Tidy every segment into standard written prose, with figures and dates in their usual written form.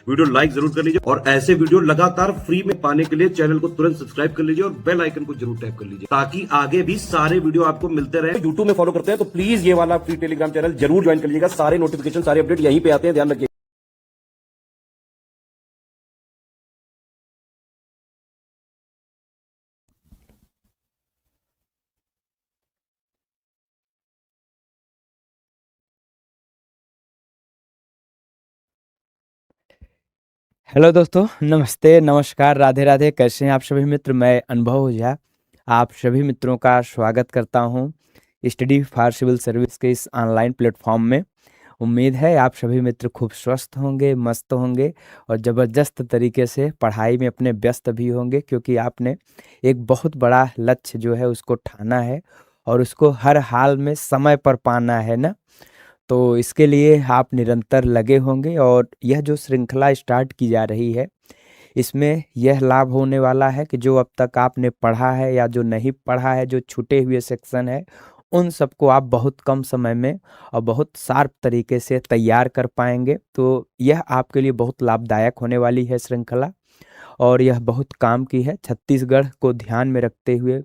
Video like जरूर कर लीजिए और ऐसे वीडियो लगातार फ्री में पाने के लिए चैनल को तुरंत सब्सक्राइब कर लीजिए और बेल आइकन को जरूर टैप कर लीजिए ताकि आगे भी सारे वीडियो आपको मिलते रहे। यूट्यूब में फॉलो करते हैं तो प्लीज ये वाला फ्री टेलीग्राम चैनल जरूर ज्वाइन कर लीजिएगा। सारे नोटिफिकेशन सारे अपडेट यहीं पे आते हैं, ध्यान रखिए। हेलो दोस्तों, नमस्ते, नमस्कार, राधे राधे। कैसे हैं आप सभी मित्र? मैं अनुभव ओझा आप सभी मित्रों का स्वागत करता हूं स्टडी फॉर सिविल सर्विस के इस ऑनलाइन प्लेटफॉर्म में। उम्मीद है आप सभी मित्र खूब स्वस्थ होंगे, मस्त होंगे और ज़बरदस्त तरीके से पढ़ाई में अपने व्यस्त भी होंगे, क्योंकि आपने एक बहुत बड़ा लक्ष्य जो है उसको ठाना है और उसको हर हाल में समय पर पाना है ना। तो इसके लिए आप निरंतर लगे होंगे और यह जो श्रृंखला स्टार्ट की जा रही है, इसमें यह लाभ होने वाला है कि जो अब तक आपने पढ़ा है या जो नहीं पढ़ा है, जो छूटे हुए सेक्शन है, उन सबको आप बहुत कम समय में और बहुत शार्प तरीके से तैयार कर पाएंगे। तो यह आपके लिए बहुत लाभदायक होने वाली है श्रृंखला और यह बहुत काम की है। छत्तीसगढ़ को ध्यान में रखते हुए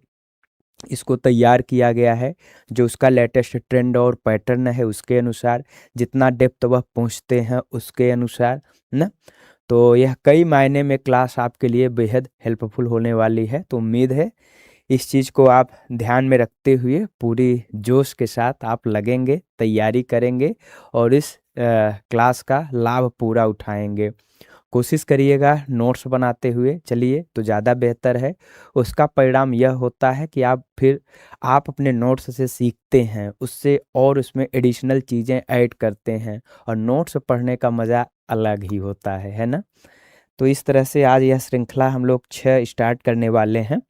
इसको तैयार किया गया है। जो उसका लेटेस्ट ट्रेंड और पैटर्न है उसके अनुसार, जितना डेप्थ वह पहुंचते हैं उसके अनुसार ना। तो यह कई मायने में क्लास आपके लिए बेहद हेल्पफुल होने वाली है। तो उम्मीद है इस चीज़ को आप ध्यान में रखते हुए पूरी जोश के साथ आप लगेंगे, तैयारी करेंगे और इस क्लास का लाभ पूरा उठाएंगे। कोशिश करिएगा नोट्स बनाते हुए चलिए तो ज़्यादा बेहतर है। उसका परिणाम यह होता है कि आप अपने नोट्स से सीखते हैं, उससे और उसमें एडिशनल चीज़ें ऐड करते हैं और नोट्स पढ़ने का मज़ा अलग ही होता है ना। तो इस तरह से आज यह श्रृंखला हम लोग 6 स्टार्ट करने वाले हैं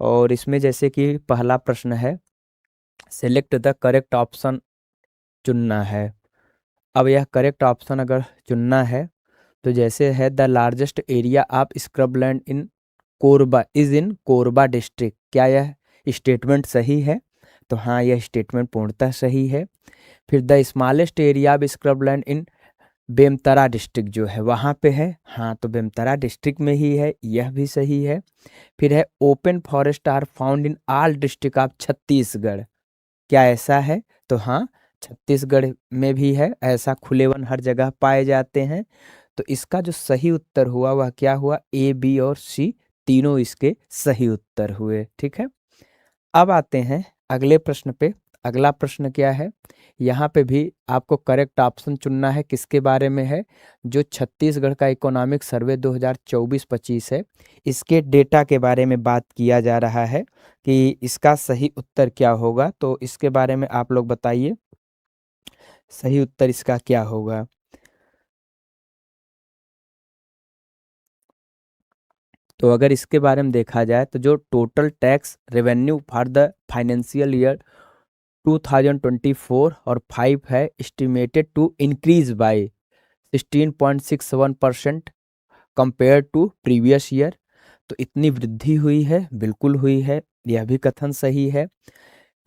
और इसमें जैसे कि पहला प्रश्न है, सेलेक्ट द करेक्ट ऑप्शन चुनना है। अब यह करेक्ट ऑप्शन अगर चुनना है तो जैसे है, the largest area of scrubland in Korba is in Korba district. क्या यह स्टेटमेंट सही है? तो हाँ, यह स्टेटमेंट पूर्णतः सही है। फिर the smallest area of scrubland in Bemetara district जो है वहाँ पे है। हाँ, तो बेमतरा डिस्ट्रिक्ट में ही है, यह भी सही है। फिर है, open forest are found in all district of Chhattisgarh. क्या ऐसा है? तो हाँ, छत्तीसगढ़ में भी है, ऐसा खुले वन हर जगह पाए जाते हैं। तो इसका जो सही उत्तर हुआ वह क्या हुआ? ए, बी और सी तीनों इसके सही उत्तर हुए। ठीक है, अब आते हैं अगले प्रश्न पे। अगला प्रश्न क्या है? यहाँ पे भी आपको करेक्ट ऑप्शन चुनना है। किसके बारे में है? जो छत्तीसगढ़ का इकोनॉमिक सर्वे 2024-25 है, इसके डेटा के बारे में बात किया जा रहा है कि इसका सही उत्तर क्या होगा। तो इसके बारे में आप लोग बताइए, सही उत्तर इसका क्या होगा? तो अगर इसके बारे में देखा जाए तो जो total tax revenue for the financial year 2024 और 5 है, estimated to increase by 16.61% compare to previous year. तो इतनी वृद्धि हुई है, बिल्कुल हुई है, यह भी कथन सही है।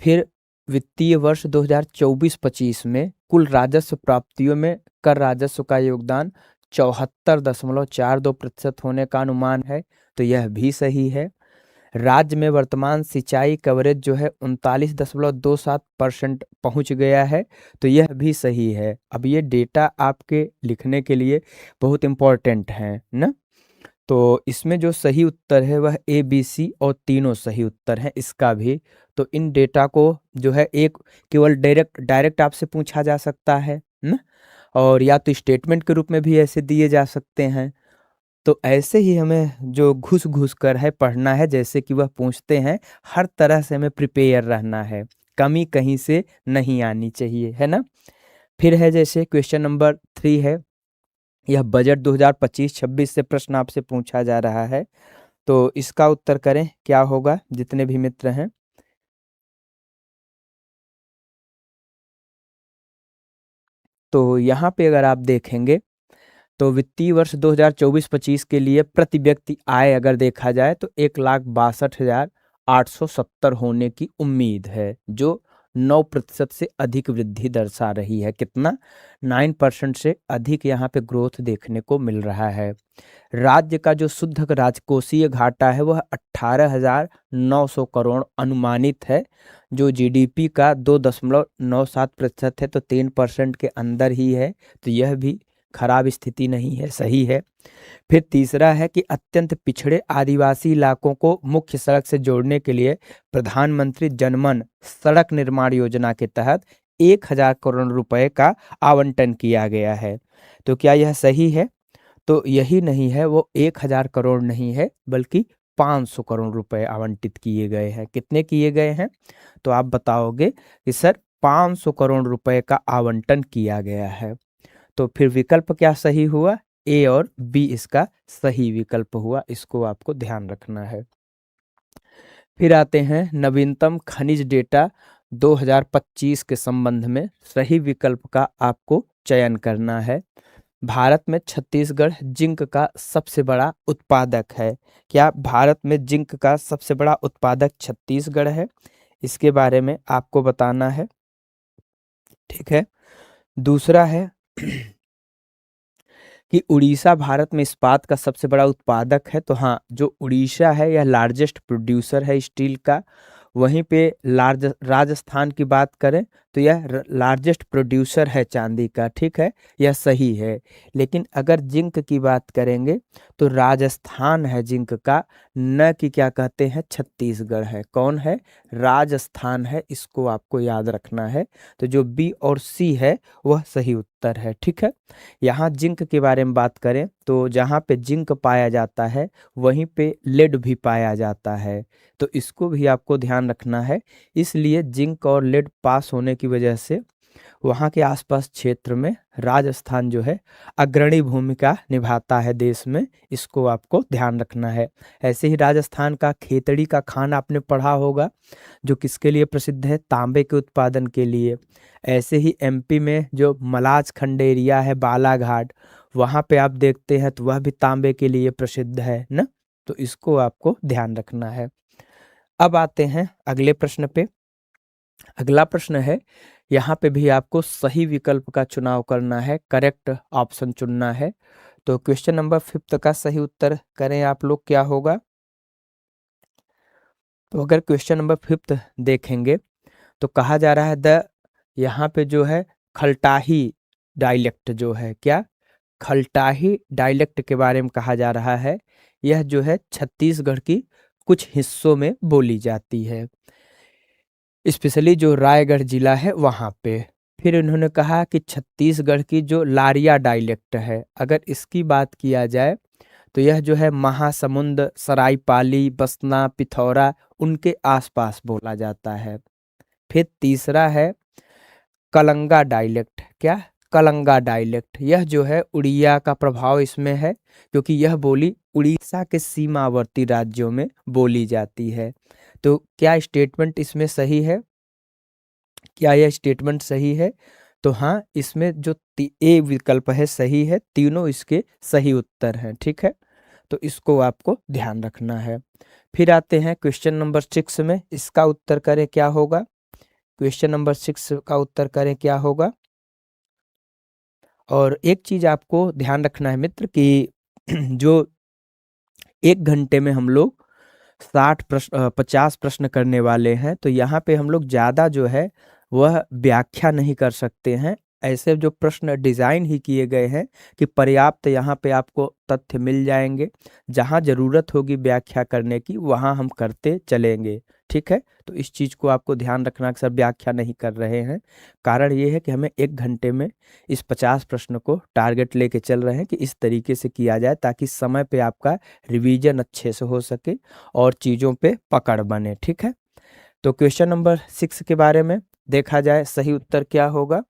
फिर वित्तीय वर्ष 2024-25 में कुल राजस्व प्राप्तियों में कर राजस्व का योगदान 74.42% होने का अनुमान है। तो यह भी सही है। राज्य में वर्तमान सिंचाई कवरेज जो है 39.27% पहुंच गया है। तो यह भी सही है। अब ये डेटा आपके लिखने के लिए बहुत इम्पोर्टेंट है ना। तो इसमें जो सही उत्तर है वह ए, बी, सी और तीनों सही उत्तर हैं इसका भी। तो इन डेटा को जो है एक केवल डायरेक्ट आपसे पूछा जा सकता है ना, और या तो स्टेटमेंट के रूप में भी ऐसे दिए जा सकते हैं। तो ऐसे ही हमें जो घुस घुस कर है पढ़ना है, जैसे कि वह पूछते हैं, हर तरह से हमें प्रिपेयर रहना है, कमी कहीं से नहीं आनी चाहिए, है ना। फिर है जैसे क्वेश्चन नंबर 3 है, यह बजट 2025-26 से प्रश्न आपसे पूछा जा रहा है। तो इसका उत्तर करें, क्या होगा जितने भी मित्र हैं। तो यहाँ पे अगर आप देखेंगे तो वित्तीय वर्ष 2024-25 के लिए प्रति व्यक्ति आय अगर देखा जाए तो 1,62,870 होने की उम्मीद है, जो 9% से अधिक वृद्धि दर्शा रही है। कितना? 9% से अधिक यहाँ पे ग्रोथ देखने को मिल रहा है। राज्य का जो शुद्ध राजकोषीय घाटा है वह 18,900 करोड़ अनुमानित है, जो जीडीपी का 2.97% है, तो 3% के अंदर ही है, तो यह भी खराब स्थिति नहीं है, सही है। फिर तीसरा है कि अत्यंत पिछड़े आदिवासी इलाकों को मुख्य सड़क से जोड़ने के लिए प्रधानमंत्री जनमन सड़क निर्माण योजना के तहत 1,000 करोड़ रुपए का आवंटन किया गया है। तो क्या यह सही है? तो यही नहीं है, वो 1,000 करोड़ नहीं है बल्कि 500 करोड़ रुपए आवंटित किए गए हैं। कितने किए गए हैं? तो आप बताओगे कि सर 500 करोड़ रुपए का आवंटन किया गया है। तो फिर विकल्प क्या सही हुआ? ए और बी इसका सही विकल्प हुआ, इसको आपको ध्यान रखना है। फिर आते हैं नवीनतम खनिज डेटा 2025 के संबंध में, सही विकल्प का आपको चयन करना है। भारत में छत्तीसगढ़ जिंक का सबसे बड़ा उत्पादक है। क्या भारत में जिंक का सबसे बड़ा उत्पादक छत्तीसगढ़ है? इसके बारे में आपको बताना है, ठीक है। दूसरा है कि उड़ीसा भारत में इस्पात का सबसे बड़ा उत्पादक है। तो हाँ, जो उड़ीसा है यह लार्जेस्ट प्रोड्यूसर है स्टील का। वहीं पे राजस्थान की बात करें तो यह लार्जेस्ट प्रोड्यूसर है चांदी का, ठीक है, यह सही है। लेकिन अगर जिंक की बात करेंगे तो राजस्थान है जिंक का, न कि क्या कहते हैं छत्तीसगढ़ है। कौन है? राजस्थान है, इसको आपको याद रखना है। तो जो बी और सी है वह सही उत्तर है, ठीक है। यहाँ जिंक के बारे में बात करें तो जहाँ पे जिंक पाया जाता है वहीं पे लेड भी पाया जाता है, तो इसको भी आपको ध्यान रखना है। इसलिए जिंक और लेड पास होने की वजह से वहाँ के आसपास क्षेत्र में राजस्थान जो है अग्रणी भूमिका निभाता है देश में, इसको आपको ध्यान रखना है। ऐसे ही राजस्थान का खेतड़ी का खाना आपने पढ़ा होगा, जो किसके लिए प्रसिद्ध है? तांबे के उत्पादन के लिए। ऐसे ही एमपी में जो मलाज खंड एरिया है, बालाघाट, वहाँ पे आप देखते हैं तो वह भी तांबे के लिए प्रसिद्ध है ना, तो इसको आपको ध्यान रखना है। अब आते हैं अगले प्रश्न पे। अगला प्रश्न है, यहाँ पे भी आपको सही विकल्प का चुनाव करना है, करेक्ट ऑप्शन चुनना है। तो क्वेश्चन नंबर 5 का सही उत्तर करें आप लोग, क्या होगा? तो अगर क्वेश्चन नंबर 5 देखेंगे तो कहा जा रहा है यहाँ पे जो है खलटाही डायलेक्ट जो है, क्या? खलटाही डायलेक्ट के बारे में कहा जा रहा है। यह जो है छत्तीसगढ़ की कुछ हिस्सों में बोली जाती है, स्पेशली जो रायगढ़ जिला है वहाँ पे। फिर इन्होंने कहा कि छत्तीसगढ़ की जो लारिया डायलेक्ट है, अगर इसकी बात किया जाए तो यह जो है महासमुंद, सरायपाली, बसना, पिथौरा उनके आसपास बोला जाता है। फिर तीसरा है कलंगा डायलेक्ट, क्या? कलंगा डायलेक्ट, यह जो है उड़िया का प्रभाव इसमें है, क्योंकि यह बोली उड़ीसा के सीमावर्ती राज्यों में बोली जाती है। तो क्या स्टेटमेंट इसमें सही है? क्या यह स्टेटमेंट सही है? तो हाँ, इसमें जो ए विकल्प है सही है, तीनों इसके सही उत्तर हैं, ठीक है। तो इसको आपको ध्यान रखना है। फिर आते हैं क्वेश्चन नंबर 6 में, इसका उत्तर करें क्या होगा? क्वेश्चन नंबर 6 का उत्तर करें क्या होगा? और एक चीज आपको ध्यान रखना है मित्र कि जो 1 घंटे में हम लोग 50 प्रश्न करने वाले हैं, तो यहाँ पे हम लोग ज़्यादा जो है वह व्याख्या नहीं कर सकते हैं। ऐसे जो प्रश्न डिज़ाइन ही किए गए हैं कि पर्याप्त यहाँ पे आपको तथ्य मिल जाएंगे, जहाँ ज़रूरत होगी व्याख्या करने की वहाँ हम करते चलेंगे, ठीक है। तो इस चीज़ को आपको ध्यान रखना कि सर व्याख्या नहीं कर रहे हैं, कारण ये है कि हमें 1 घंटे में इस 50 प्रश्न को टारगेट लेके चल रहे हैं कि इस तरीके से किया जाए ताकि समय पे आपका रिवीजन अच्छे से हो सके और चीज़ों पे पकड़ बने, ठीक है। तो क्वेश्चन नंबर 6 के बारे में देखा जाए, सही उत्तर क्या होगा?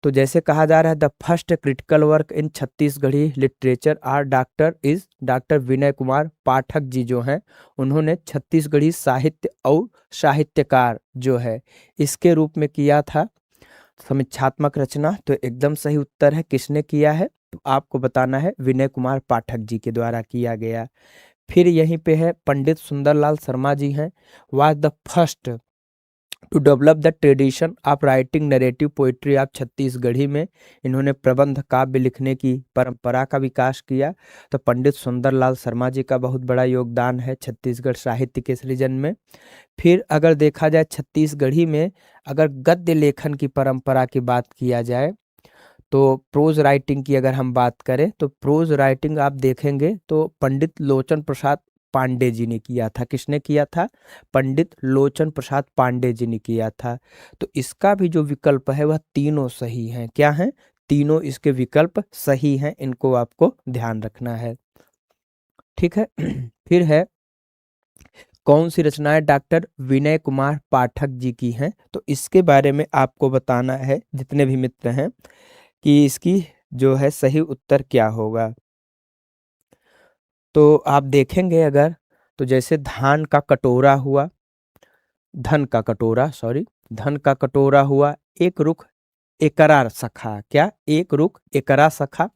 तो जैसे कहा जा रहा है, the first critical work in Chhattisgarhi literature are doctor Vinay Kumar Pathak ji जो हैं, उन्होंने छत्तीसगढ़ी साहित्य और साहित्यकार जो है इसके रूप में किया था समीक्षात्मक रचना। तो एकदम सही उत्तर है, किसने किया है? तो आपको बताना है, विनय कुमार पाठक जी के द्वारा किया गया। फिर यहीं पे है पंडित सुंदरलाल शर्मा जी हैं, was the first to develop the tradition of writing narrative poetry of Chhattisgarhi में इन्होंने प्रबंध काव्य लिखने की परंपरा का विकास किया। तो पंडित सुंदरलाल शर्मा जी का बहुत बड़ा योगदान है छत्तीसगढ़ साहित्य के सृजन में। फिर अगर देखा जाए छत्तीसगढ़ी में अगर गद्य लेखन की परंपरा की बात किया जाए तो प्रोज राइटिंग की अगर हम बात करें तो प्रोज राइटिंग आप देखेंगे तो पंडित लोचन प्रसाद पांडे जी ने किया था। किसने किया था? पंडित लोचन प्रसाद पांडे जी ने किया था। तो इसका भी जो विकल्प है वह तीनों सही हैं। क्या हैं? तीनों इसके विकल्प सही हैं, इनको आपको ध्यान रखना है। ठीक है। फिर है कौन सी रचनाएं डॉक्टर विनय कुमार पाठक जी की हैं? तो इसके बारे में आपको बताना है जितने भी मित्र हैं कि इसकी जो है सही उत्तर क्या होगा। तो आप देखेंगे अगर तो जैसे धान का कटोरा हुआ, धन का कटोरा सॉरी धन का कटोरा हुआ, एक रुख एकरा सखा। क्या? एक रुख एकरा सखा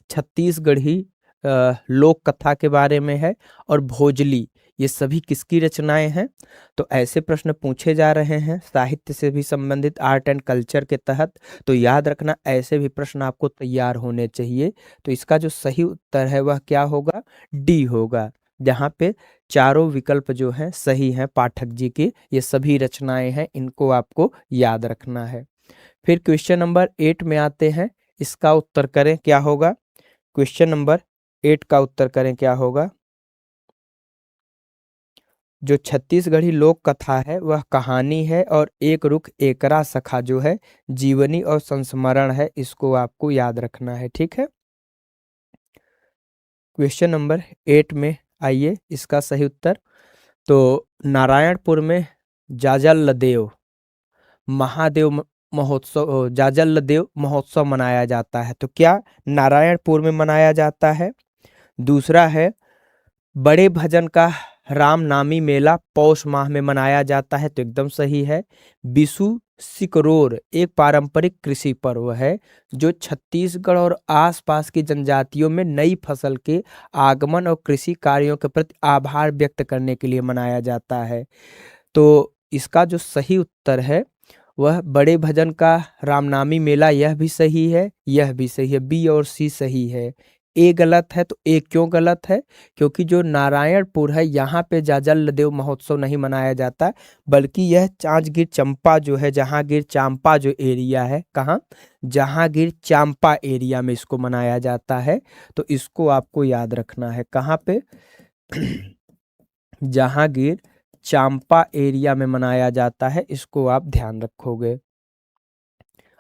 छत्तीसगढ़ी लोक कथा के बारे में है। और भोजली, ये सभी किसकी रचनाएं हैं? तो ऐसे प्रश्न पूछे जा रहे हैं साहित्य से भी संबंधित आर्ट एंड कल्चर के तहत। तो याद रखना ऐसे भी प्रश्न आपको तैयार होने चाहिए। तो इसका जो सही उत्तर है वह क्या होगा? डी होगा, जहाँ पे चारों विकल्प जो हैं सही हैं पाठक जी की। ये सभी रचनाएं हैं, इनको आपको याद रखना है। फिर क्वेश्चन नंबर 8 में आते हैं, इसका उत्तर करें क्या होगा? क्वेश्चन नंबर 8 का उत्तर करें क्या होगा? जो छत्तीसगढ़ी लोक कथा है वह कहानी है और एक रुख एकरा सखा जो है जीवनी और संस्मरण है, इसको आपको याद रखना है। ठीक है। क्वेश्चन नंबर 8 में आइए, इसका सही उत्तर तो नारायणपुर में जाजलदेव महोत्सव मनाया जाता है। तो क्या नारायणपुर में मनाया जाता है? दूसरा है बड़े भजन का रामनामी मेला पौष माह में मनाया जाता है। तो एकदम सही है। बिसु सिकरोर एक पारंपरिक कृषि पर्व है जो छत्तीसगढ़ और आसपास की जनजातियों में नई फसल के आगमन और कृषि कार्यों के प्रति आभार व्यक्त करने के लिए मनाया जाता है। तो इसका जो सही उत्तर है वह बड़े भजन का रामनामी मेला, यह भी सही है, यह भी सही है। बी और सी सही है। ए गलत है। तो ए क्यों गलत है? क्योंकि जो नारायणपुर है यहाँ पे जाजलदेव महोत्सव नहीं मनाया जाता, बल्कि यह जांजगीर चंपा जो है, जहांगीर चांपा जो एरिया है, कहाँ? जहांगीर चांपा एरिया में इसको मनाया जाता है। तो इसको आपको याद रखना है। कहाँ पे? जहांगीर चांपा एरिया में मनाया जाता है, इसको आप ध्यान रखोगे।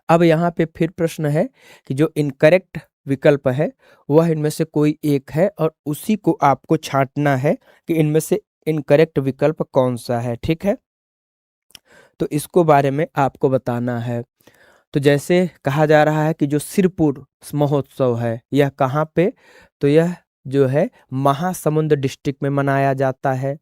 अब यहाँ पे फिर प्रश्न है कि जो इनकरेक्ट विकल्प है वह इनमें से कोई एक है और उसी को आपको छांटना है कि इनमें से इनकरेक्ट विकल्प कौन सा है। ठीक है। तो इसको बारे में आपको बताना है। तो जैसे कहा जा रहा है कि जो सिरपुर महोत्सव है यह कहाँ पे? तो यह जो है महासमुंद डिस्ट्रिक्ट में मनाया जाता है।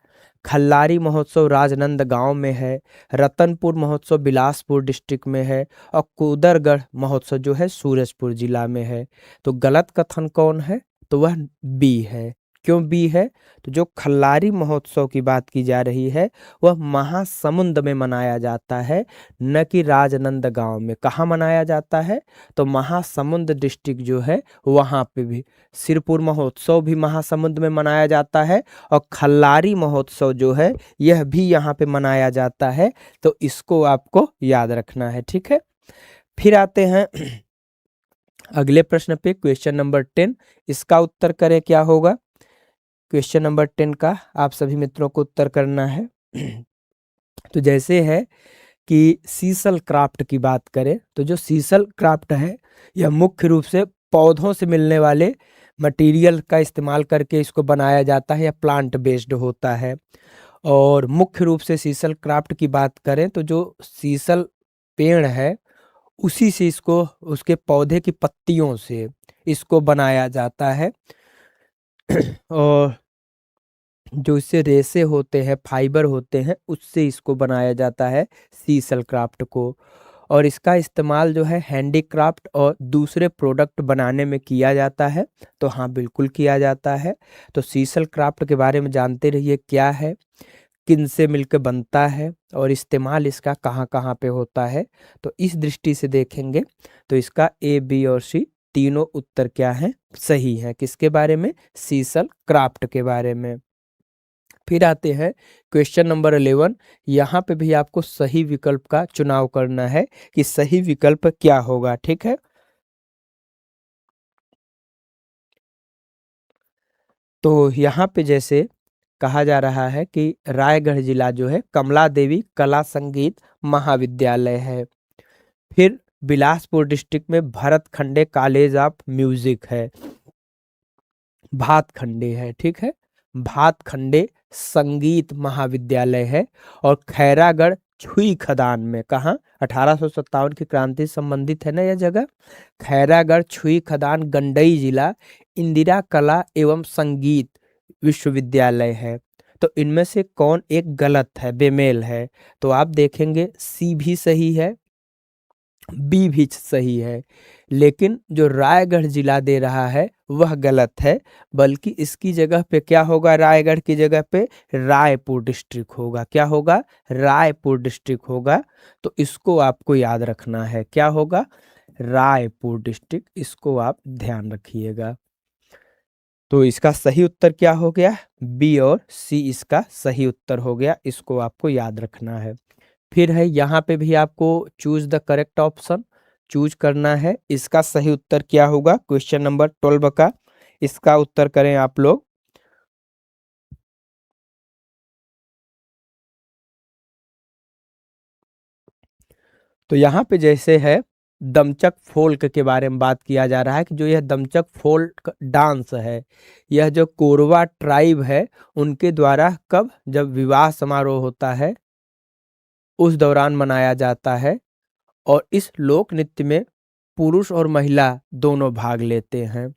खल्लारी महोत्सव राजनांदगांव में है। रतनपुर महोत्सव बिलासपुर डिस्ट्रिक्ट में है। और कुदरगढ़ महोत्सव जो है सूरजपुर जिला में है। तो गलत कथन कौन है? तो वह बी है। क्यों बी है? तो जो खल्लारी महोत्सव की बात की जा रही है वह महासमुंद में मनाया जाता है, न कि राजनांदगांव में। कहाँ मनाया जाता है? तो महासमुंद डिस्ट्रिक्ट जो है वहाँ पे भी सिरपुर महोत्सव भी महासमुंद में मनाया जाता है और खल्लारी महोत्सव जो है यह भी यहाँ पे मनाया जाता है। तो इसको आपको याद रखना है। ठीक है। फिर आते हैं अगले प्रश्न पे, क्वेश्चन नंबर 10। इसका उत्तर करें क्या होगा? क्वेश्चन नंबर 10 का आप सभी मित्रों को उत्तर करना है। तो जैसे है कि सीसल क्राफ्ट की बात करें तो जो सीसल क्राफ्ट है यह मुख्य रूप से पौधों से मिलने वाले मटेरियल का इस्तेमाल करके इसको बनाया जाता है या प्लांट बेस्ड होता है। और मुख्य रूप से सीसल क्राफ्ट की बात करें तो जो सीसल पेड़ है उसी से इसको, उसके पौधे की पत्तियों से इसको बनाया जाता है। और जो इससे रेशे होते हैं, फाइबर होते हैं, उससे इसको बनाया जाता है सीसल क्राफ्ट को। और इसका इस्तेमाल जो है हैंडीक्राफ्ट और दूसरे प्रोडक्ट बनाने में किया जाता है। तो हाँ, बिल्कुल किया जाता है। तो सीसल क्राफ्ट के बारे में जानते रहिए क्या है। किन से मिलकर बनता है और इस्तेमाल इसका कहाँ कहाँ पे होता है। तो इस दृष्टि से देखेंगे तो इसका ए, बी और सी तीनों उत्तर क्या है, सही है। किसके बारे में, सीसल क्राफ्ट के बारे में। फिर आते हैं क्वेश्चन नंबर 11। यहाँ पे भी आपको सही विकल्प का चुनाव करना है कि सही विकल्प क्या होगा, ठीक है। तो यहाँ पे जैसे कहा जा रहा है कि रायगढ़ जिला जो है कमला देवी कला संगीत महाविद्यालय है। फिर बिलासपुर डिस्ट्रिक्ट में भरत खंडे कॉलेज ऑफ म्यूजिक है, भातखंडे है, ठीक है, भातखंडे संगीत महाविद्यालय है। और खैरागढ़ छुई खदान में, कहाँ, 1857 की क्रांति से संबंधित है ना यह जगह। खैरागढ़ छुई खदान गंडई जिला इंदिरा कला एवं संगीत विश्वविद्यालय है। तो इनमें से कौन एक गलत है, बेमेल है। तो आप देखेंगे सी भी सही है, बी भी सही है, लेकिन जो रायगढ़ जिला दे रहा है वह गलत है। बल्कि इसकी जगह पे क्या होगा, रायगढ़ की जगह पे रायपुर डिस्ट्रिक्ट होगा। क्या होगा, रायपुर डिस्ट्रिक्ट होगा। तो इसको आपको याद रखना है, क्या होगा, रायपुर डिस्ट्रिक्ट, इसको आप ध्यान रखिएगा। तो इसका सही उत्तर क्या हो गया, बी और सी इसका सही उत्तर हो गया, इसको आपको याद रखना है। फिर है यहाँ पे भी आपको choose the correct option choose करना है। इसका सही उत्तर क्या होगा, क्वेश्चन नंबर 12 का इसका उत्तर करें आप लोग। तो यहाँ पे जैसे है दमचक फोल्क के बारे में बात किया जा रहा है कि जो यह दमचक फोल्क डांस है, यह जो कोरवा ट्राइब है उनके द्वारा कब, जब विवाह समारोह होता है उस दौरान मनाया जाता है। और इस लोक नृत्य में पुरुष और महिला दोनों भाग लेते हैं।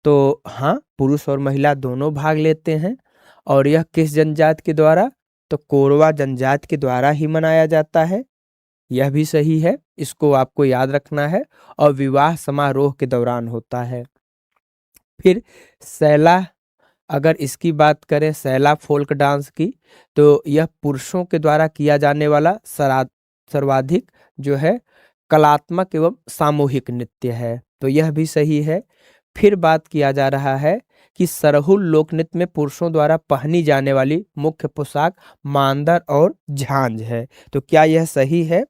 तो हाँ, पुरुष और महिला दोनों भाग लेते हैं। और यह किस जनजाति के द्वारा, तो कोरवा जनजाति के द्वारा ही मनाया जाता है, यह भी सही है, इसको आपको याद रखना है। और विवाह समारोह के दौरान होता है। फिर सैला, अगर इसकी बात करें सैला फोल्क डांस की, तो यह पुरुषों के द्वारा किया जाने वाला सर्वाधिक जो है कलात्मक एवं सामूहिक नृत्य है। तो यह भी सही है। फिर बात किया जा रहा है कि सरहुल लोक नृत्य में पुरुषों द्वारा पहनी जाने वाली मुख्य पोशाक मांदर और झांझ है। तो क्या यह सही है,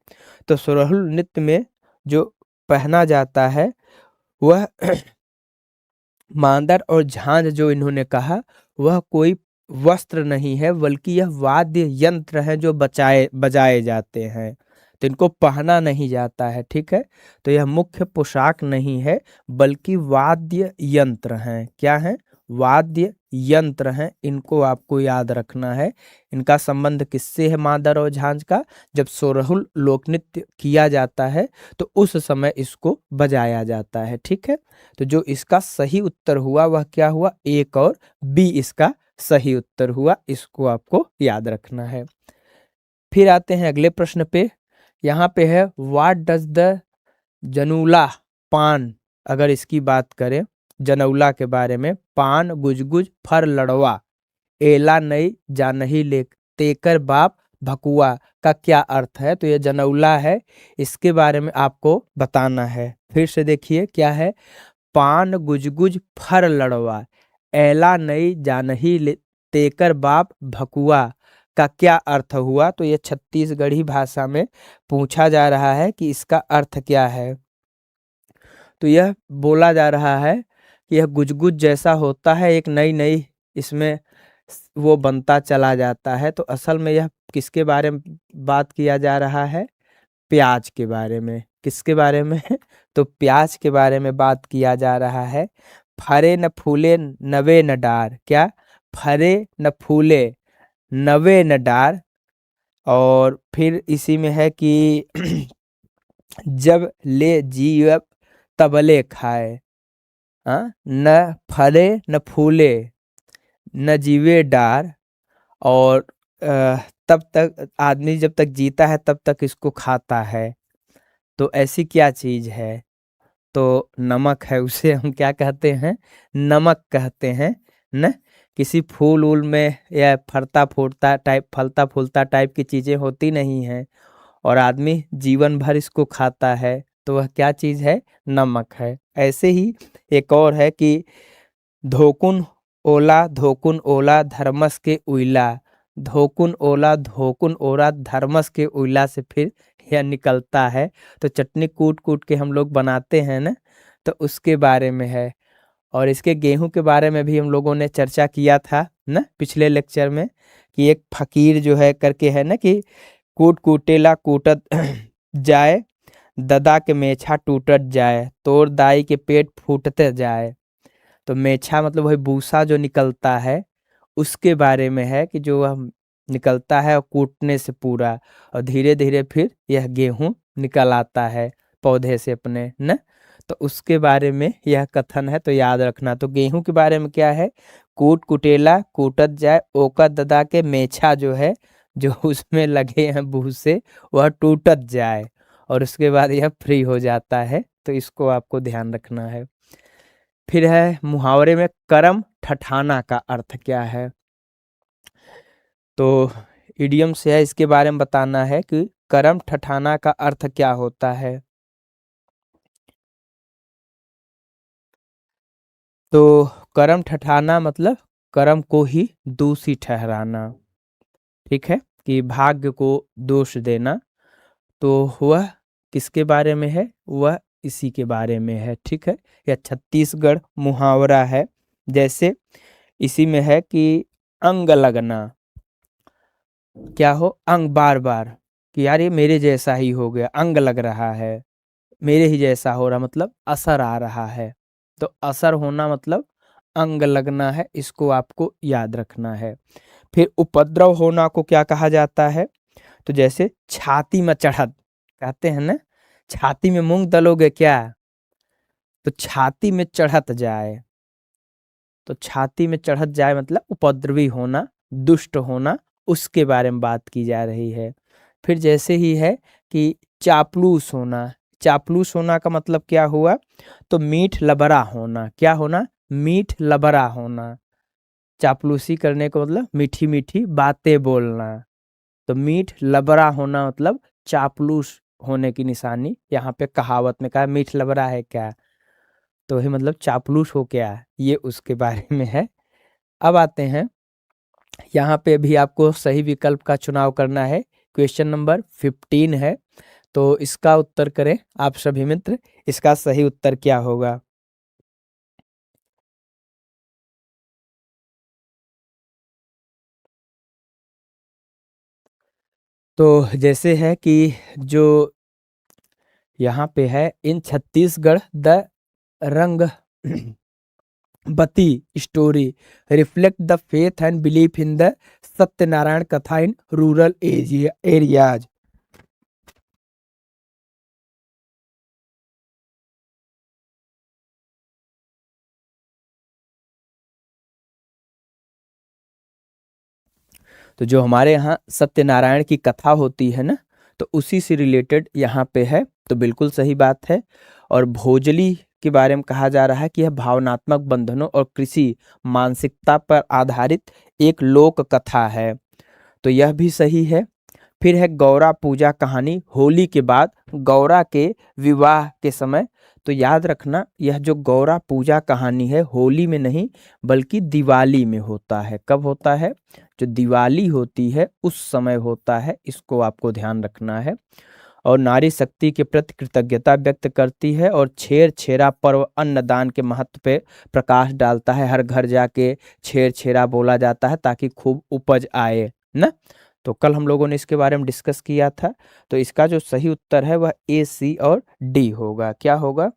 तो सरहुल नृत्य में जो पहना जाता है वह मांदर और झांझ जो इन्होंने कहा वह कोई वस्त्र नहीं है, बल्कि यह वाद्य यंत्र है जो बजाए जाते हैं। तो इनको पहना नहीं जाता है, ठीक है। तो यह मुख्य पोशाक नहीं है बल्कि वाद्य यंत्र हैं। क्या है, वाद्य यंत्र हैं, इनको आपको याद रखना है। इनका संबंध किससे है, मांदर और झांझ का, जब सोरहुल लोक नृत्य किया जाता है तो उस समय इसको बजाया जाता है, ठीक है। तो जो इसका सही उत्तर हुआ वह क्या हुआ, एक और बी इसका सही उत्तर हुआ, इसको आपको याद रखना है। फिर आते हैं अगले प्रश्न पे। यहाँ पे है व्हाट डज द जनूला पान, अगर इसकी बात करें जनौला के बारे में, पान गुजगुज फर लड़वा एला नई जानही ले तेकर बाप भकुआ का क्या अर्थ है। तो ये जनौला है, इसके बारे में आपको बताना है। फिर से देखिए क्या है, पान गुजगुज फर लड़वा एला नई जानही ले तेकर बाप भकुआ का क्या अर्थ हुआ। तो ये छत्तीसगढ़ी भाषा में पूछा जा रहा है कि इसका अर्थ क्या है। तो यह बोला जा रहा है कि यह गुजगुज जैसा होता है, एक नई नई इसमें वो बनता चला जाता है। तो असल में यह किसके बारे में बात किया जा रहा है, प्याज के बारे में। किसके बारे में तो प्याज के बारे में बात किया जा रहा है। फरे न फूले नवे न डार, क्या, फरे न फूले नवे न डार। और फिर इसी में है कि जब ले जीव तबले खाए, न फले न फूले न जीवे डार। और तब तक आदमी जब तक जीता है तब तक इसको खाता है। तो ऐसी क्या चीज है, तो नमक है, उसे हम क्या कहते हैं, नमक कहते हैं न। किसी फूल वूल में या फलता फूलता टाइप की चीज़ें होती नहीं हैं, और आदमी जीवन भर इसको खाता है, तो वह क्या चीज़ है? नमक है। ऐसे ही एक और है कि धोकुन ओला धर्मस के उइला, धोकुन ओला धर्मस के उइला से फिर यह निकलता है। तो चटनी कूट कूट के हम लोग बनाते हैं ना, तो उसके बारे में है। और इसके गेहूं के बारे में भी हम लोगों ने चर्चा किया था ना पिछले लेक्चर में, कि एक फकीर जो है करके है ना, कि कूट कूटेला कूटत जाए, ददा के मेछा टूटत जाए, तोर दाई के पेट फूटते जाए। तो मेछा मतलब वही भूसा जो निकलता है, उसके बारे में है कि जो वह निकलता है और कूटने से पूरा, और धीरे धीरे फिर यह गेहूं निकल आता है पौधे से अपने न। तो उसके बारे में यह कथन है, तो याद रखना। तो गेहूं के बारे में क्या है? कूट कुटेला कूटत जाए, ओका ददा के मेछा जो है, जो उसमें लगे हैं भूसे, वह टूटत जाए, और उसके बाद यह फ्री हो जाता है। तो इसको आपको ध्यान रखना है। फिर है मुहावरे में करम ठठाना का अर्थ क्या है? तो इडियम से है, इसके बारे में बताना है कि करम ठठाना का अर्थ क्या होता है। तो करम ठठाना मतलब कर्म को ही दोषी ठहराना, ठीक है, कि भाग्य को दोष देना। तो वह किसके बारे में है? वह इसी के बारे में है, ठीक है। यह छत्तीसगढ़ मुहावरा है। जैसे इसी में है कि अंग लगना, क्या हो? अंग बार बार, कि यार ये मेरे जैसा ही हो गया, अंग लग रहा है, मेरे ही जैसा हो रहा, मतलब असर आ रहा है। तो असर होना मतलब अंग लगना है, इसको आपको याद रखना है। फिर उपद्रव होना को क्या कहा जाता है? तो जैसे छाती में चढ़त, कहते हैं ना, छाती में मूंग दलोगे क्या? तो छाती में चढ़त जाए। तो छाती में चढ़त जाए मतलब उपद्रवी होना, दुष्ट होना, उसके बारे में बात की जा रही है। फिर जैसे ही है कि चापलूस होना, चापलूस होना का मतलब क्या हुआ? तो मीठ लबरा होना। क्या होना? मीठ लबरा होना। चापलूसी करने का मतलब मीठी मीठी बातें बोलना। तो मीठ लबरा होना मतलब चापलूस होने की निशानी। यहाँ पे कहावत में कहा मीठ लबरा है क्या, तो वही मतलब चापलूस हो क्या, ये उसके बारे में है। अब आते हैं, यहाँ पे भी आपको सही विकल्प का चुनाव करना है। क्वेश्चन नंबर 15 है, तो इसका उत्तर करें आप सभी मित्र। इसका सही उत्तर क्या होगा? तो जैसे है कि जो यहाँ पे है, इन छत्तीसगढ़ द रंग बती story reflect the faith and belief in the Satyanarayan कथा इन रूरल एरियाज। तो जो हमारे यहाँ सत्यनारायण की कथा होती है ना, तो उसी से रिलेटेड यहाँ पे है, तो बिल्कुल सही बात है। और भोजली के बारे में कहा जा रहा है कि यह भावनात्मक बंधनों और कृषि मानसिकता पर आधारित एक लोक कथा है, तो यह भी सही है। फिर है गौरा पूजा कहानी होली के बाद गौरा के विवाह के समय। तो याद रखना, यह जो गौरा पूजा कहानी है होली में नहीं बल्कि दिवाली में होता है। कब होता है? जो दिवाली होती है उस समय होता है, इसको आपको ध्यान रखना है। और नारी शक्ति के प्रति कृतज्ञता व्यक्त करती है, और छेर छेरा पर्व अन्नदान के महत्व पे प्रकाश डालता है। हर घर जाके छेर छेरा बोला जाता है ताकि खूब उपज आए ना। तो कल हम लोगों ने इसके बारे में डिस्कस किया था। तो इसका जो सही उत्तर है वह ए, सी और डी होगा। क्या होगा?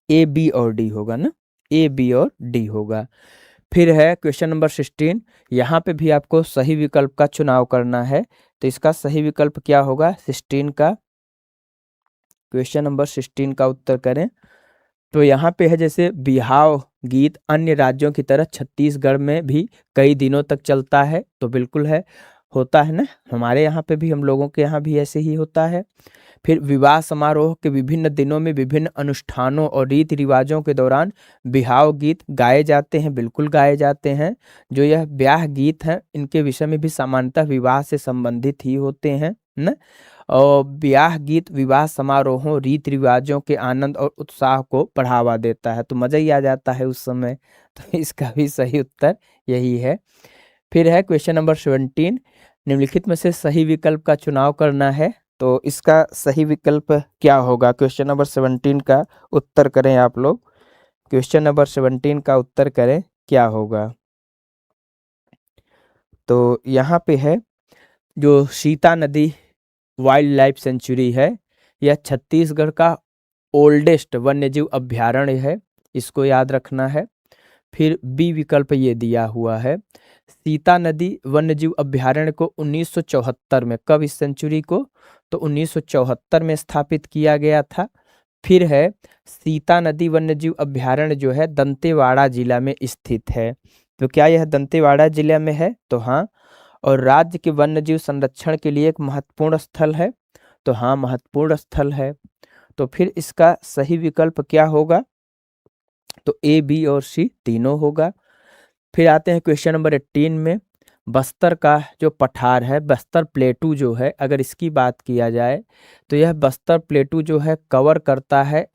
ए, बी और डी होगा ना, ए, बी और डी होगा। फिर है क्वेश्चन नंबर 16, यहाँ पे भी आपको सही विकल्प का चुनाव करना है। तो इसका सही विकल्प क्या होगा 16 का? क्वेश्चन नंबर 16 का उत्तर करें। तो यहाँ पे है जैसे बिहाव गीत अन्य राज्यों की तरह छत्तीसगढ़ में भी कई दिनों तक चलता है, तो बिल्कुल है। होता है ना, हमारे यहाँ पे भी, हम लोगों के यहाँ भी ऐसे ही होता है। फिर विवाह समारोह के विभिन्न दिनों में विभिन्न अनुष्ठानों और रीति रिवाजों के दौरान बिहाव गीत गाए जाते हैं, बिल्कुल गाए जाते हैं। जो यह ब्याह गीत हैं इनके विषय में भी सामान्यतः विवाह से संबंधित ही होते हैं न। और ब्याह गीत विवाह समारोहों रीति रिवाजों के आनंद और उत्साह को बढ़ावा देता है, तो मजा ही आ जाता है उस समय। तो इसका भी सही उत्तर यही है। फिर है क्वेश्चन नंबर 17, निम्नलिखित में से सही विकल्प का चुनाव करना है, तो इसका सही विकल्प क्या होगा? क्वेश्चन नंबर 17 का उत्तर करें आप लोग। क्वेश्चन नंबर 17 का उत्तर करें क्या होगा? तो यहाँ पे है जो सीता नदी वाइल्ड लाइफ सेंचुरी है, यह छत्तीसगढ़ का ओल्डेस्ट वन्यजीव अभ्यारण्य है, इसको याद रखना है। फिर बी विकल्प ये दिया हुआ है, सीता नदी वन्यजीव अभ्यारण्य को 1974 में, कब इस सेंचुरी को? तो 1974 में स्थापित किया गया था। फिर है सीता नदी वन्यजीव अभ्यारण्य जो है दंतेवाड़ा जिला में स्थित है, तो क्या यह दंतेवाड़ा जिला में है? तो हाँ। और राज्य के वन्यजीव संरक्षण के लिए एक महत्वपूर्ण स्थल है, तो हाँ महत्वपूर्ण स्थल है। तो फिर इसका सही विकल्प क्या होगा? तो ए, बी और सी तीनों होगा। फिर आते हैं क्वेश्चन नंबर 18 में, बस्तर का जो पठार है, बस्तर प्लेटू जो है, अगर इसकी बात किया जाए तो यह बस्तर प्लेटू जो है कवर करता है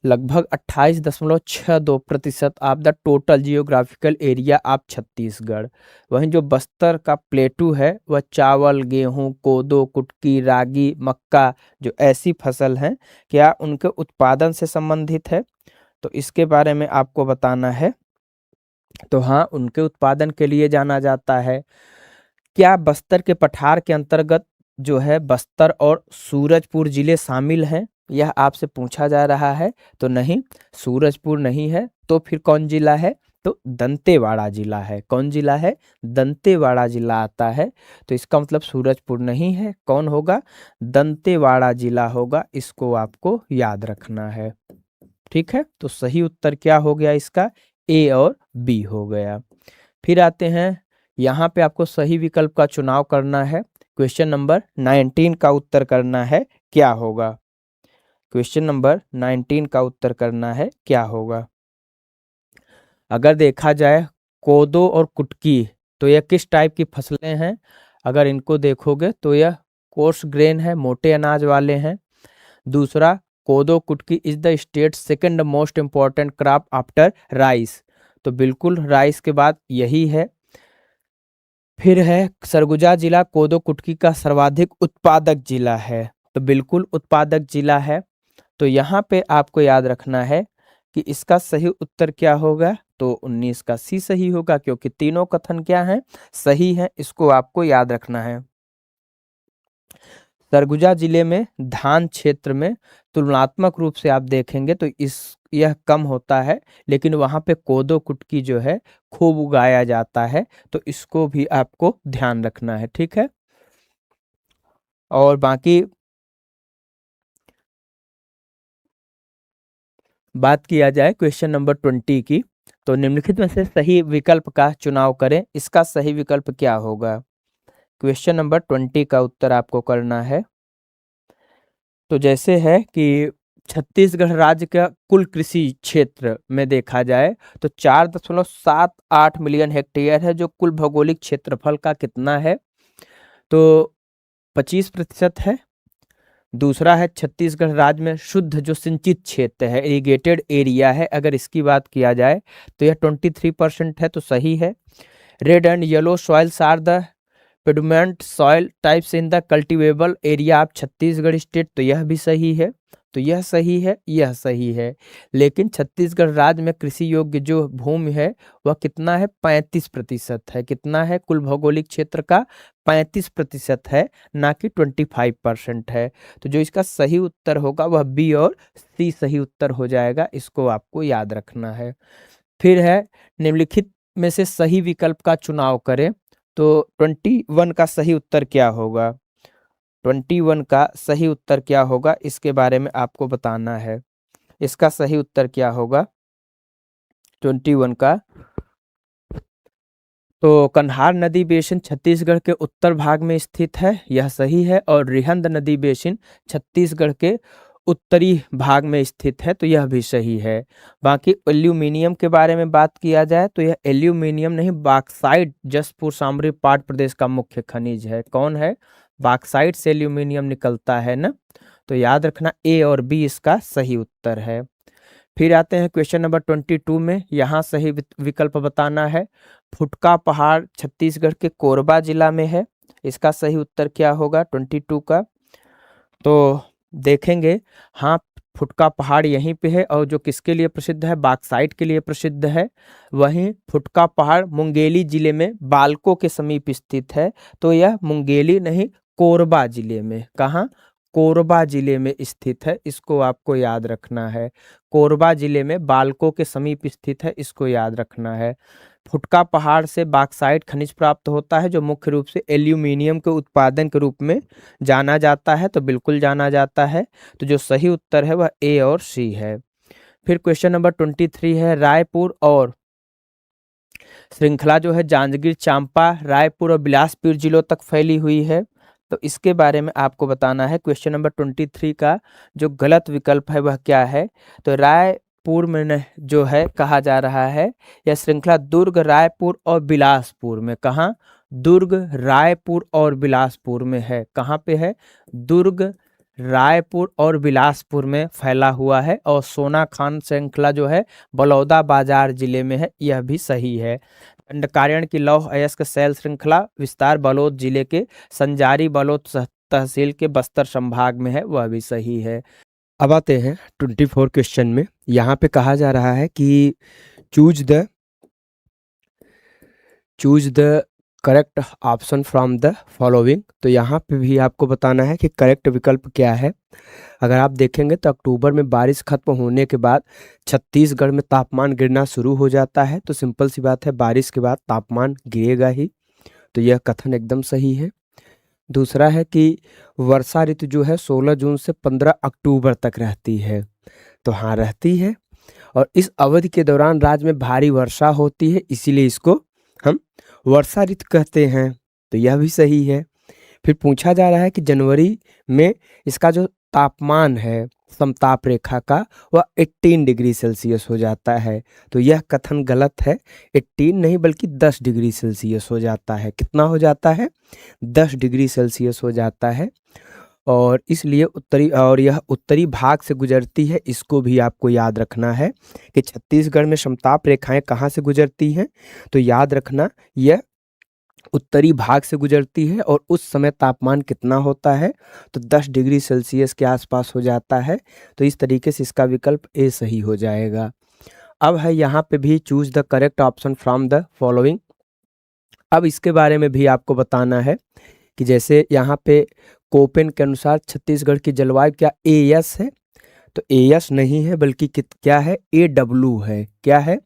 लगभग 28.62% of the total geographical area of Chhattisgarh. वहीं जो बस्तर का प्लेटू है वह चावल, गेहूं, कोदो, कुटकी, रागी, मक्का जो ऐसी फसल हैं क्या उनके उत्पादन से संबंधित है, तो इसके बारे में आपको बताना है। तो हाँ, उनके उत्पादन के लिए जाना जाता है। क्या बस्तर के पठार के अंतर्गत जो है बस्तर और सूरजपुर जिले शामिल हैं, यह आपसे पूछा जा रहा है। तो नहीं, सूरजपुर नहीं है, तो फिर कौन जिला है? तो दंतेवाड़ा जिला है। कौन जिला है? दंतेवाड़ा जिला आता है। तो इसका मतलब सूरजपुर नहीं है, कौन होगा? दंतेवाड़ा जिला होगा, इसको आपको याद रखना है। ठीक है, तो सही उत्तर क्या हो गया इसका? ए और बी हो गया। फिर आते हैं, यहाँ पे आपको सही विकल्प का चुनाव करना है। क्वेश्चन नंबर 19 का उत्तर करना है, क्या होगा? क्वेश्चन नंबर 19 का उत्तर करना है, क्या होगा? अगर देखा जाए कोदो और कुटकी, तो यह किस टाइप की फसलें हैं? अगर इनको देखोगे तो यह कोर्स ग्रेन है, मोटे अनाज वाले हैं। दूसरा, कोदो कुटकी is the state second most important crop after rice, तो बिल्कुल राइस के बाद यही है। फिर है सरगुजा जिला कोदो कुटकी का सर्वाधिक उत्पादक जिला है, तो बिल्कुल उत्पादक जिला है। तो यहाँ पे आपको याद रखना है कि इसका सही उत्तर क्या होगा? तो 19 का सी सही होगा, क्योंकि तीनों कथन क्या हैं? सही है, इसको आपको याद रखना है। सरगुजा जिले में धान क्षेत्र में तुलनात्मक रूप से आप देखेंगे तो यह कम होता है, लेकिन वहाँ पे कोदो कुटकी जो है खूब उगाया जाता है, तो इसको भी आपको ध्यान रखना है। ठीक है, और बाकी बात किया जाए क्वेश्चन नंबर 20 की, तो निम्नलिखित में से सही विकल्प का चुनाव करें, इसका सही विकल्प क्या होगा? क्वेश्चन नंबर 20 का उत्तर आपको करना है। तो जैसे है कि छत्तीसगढ़ राज्य का कुल कृषि क्षेत्र में देखा जाए तो 4.78 मिलियन हेक्टेयर है, जो कुल भौगोलिक क्षेत्रफल का कितना है? तो 25% है। दूसरा है छत्तीसगढ़ राज्य में शुद्ध जो सिंचित क्षेत्र है, इरिगेटेड एरिया है, अगर इसकी बात किया जाए तो यह 23% है, तो सही है। Red and yellow soils are the predominant soil types in the cultivable area of Chhattisgarh state, तो यह भी सही है। तो यह सही है, यह सही है। लेकिन छत्तीसगढ़ राज्य में कृषि योग्य जो भूमि है वह कितना है? 35% है। कितना है? कुल भौगोलिक क्षेत्र का 35% है, ना कि 25% है। तो जो इसका सही उत्तर होगा वह बी और सी सही उत्तर हो जाएगा, इसको आपको याद रखना है। फिर है निम्नलिखित में से सही विकल्प का चुनाव करें, तो 21 का सही उत्तर क्या होगा? 21 का सही उत्तर क्या होगा, इसके बारे में आपको बताना है। इसका सही उत्तर क्या होगा 21 का? तो कन्हार नदी बेसिन छत्तीसगढ़ के उत्तर भाग में स्थित है, यह सही है। और रिहंद नदी बेसिन छत्तीसगढ़ के उत्तरी भाग में स्थित है, तो यह भी सही है। बाकी एल्यूमिनियम के बारे में बात किया जाए तो यह एल्यूमिनियम नहीं, बॉक्साइट जसपुर सामरी पाट प्रदेश का मुख्य खनिज है। कौन है? बॉक्साइट से एल्यूमिनियम निकलता है ना, तो याद रखना ए और बी इसका सही उत्तर है। फिर आते हैं क्वेश्चन नंबर 22 में, यहाँ सही विकल्प बताना है। फुटका पहाड़ छत्तीसगढ़ के कोरबा जिला में है, इसका सही उत्तर क्या होगा 22 का? तो देखेंगे, हाँ, फुटका पहाड़ यहीं पे है और जो किसके लिए प्रसिद्ध है? बॉक्साइट के लिए प्रसिद्ध है। वहीं फुटका पहाड़ मुंगेली जिले में बालको के समीप स्थित है, तो यह मुंगेली नहीं, कोरबा जिले में। कहाँ? कोरबा जिले में स्थित है, इसको आपको याद रखना है। कोरबा जिले में बालको के समीप स्थित है, इसको याद रखना है। फुटका पहाड़ से बॉक्साइट खनिज प्राप्त होता है, जो मुख्य रूप से एल्यूमिनियम के उत्पादन के रूप में जाना जाता है, तो बिल्कुल जाना जाता है। तो जो सही उत्तर है वह ए और सी है। फिर क्वेश्चन नंबर 23 है, रायपुर और श्रृंखला जो है जांजगीर चांपा, रायपुर और बिलासपुर जिलों तक फैली हुई है, तो इसके बारे में आपको बताना है। क्वेश्चन नंबर 23 का जो गलत विकल्प है वह क्या है? तो रायपुर में जो है कहा जा रहा है, यह श्रृंखला दुर्ग, रायपुर और बिलासपुर में। कहाँ? दुर्ग, रायपुर और बिलासपुर में है। कहाँ पे है? दुर्ग, रायपुर और बिलासपुर में फैला हुआ है। और सोना खान श्रृंखला जो है बलौदा बाजार जिले में है, यह भी सही है। दंडकारण्य की लौह अयस्क शैल श्रृंखला विस्तार बलौद जिले के संजारी बलौद तहसील के बस्तर संभाग में है, वह भी सही है। अब आते हैं 24 क्वेश्चन में। यहाँ पे कहा जा रहा है कि choose the correct option from the following. तो यहाँ पे भी आपको बताना है कि करेक्ट विकल्प क्या है। अगर आप देखेंगे तो अक्टूबर में बारिश खत्म होने के बाद छत्तीसगढ़ में तापमान गिरना शुरू हो जाता है, तो सिंपल सी बात है, बारिश के बाद तापमान गिरेगा ही। तो यह कथन एकदम सही है। दूसरा है कि वर्षा ऋतु जो है 16 जून से 15 अक्टूबर तक रहती है, तो हाँ रहती है। और इस अवधि के दौरान राज्य में भारी वर्षा होती है, इसीलिए इसको हम वर्षा ऋतु कहते हैं, तो यह भी सही है। फिर पूछा जा रहा है कि जनवरी में इसका जो तापमान है समताप रेखा का, वह 18 डिग्री सेल्सियस हो जाता है, तो यह कथन गलत है। 18 नहीं बल्कि 10 डिग्री सेल्सियस हो जाता है। कितना हो जाता है? 10 डिग्री सेल्सियस हो जाता है। और इसलिए यह उत्तरी भाग से गुजरती है, इसको भी आपको याद रखना है कि छत्तीसगढ़ में समताप रेखाएं कहाँ से गुजरती हैं। तो याद रखना, यह उत्तरी भाग से गुजरती है। और उस समय तापमान कितना होता है? तो 10 डिग्री सेल्सियस के आसपास हो जाता है। तो इस तरीके से इसका विकल्प ए सही हो जाएगा। अब है यहाँ पे भी choose the correct option from the following. अब इसके बारे में भी आपको बताना है कि जैसे यहाँ पे कोपेन के अनुसार छत्तीसगढ़ की जलवायु क्या एएस है? तो एएस नहीं है बल्कि क्या है? एडब्ल्यू है। क्या है?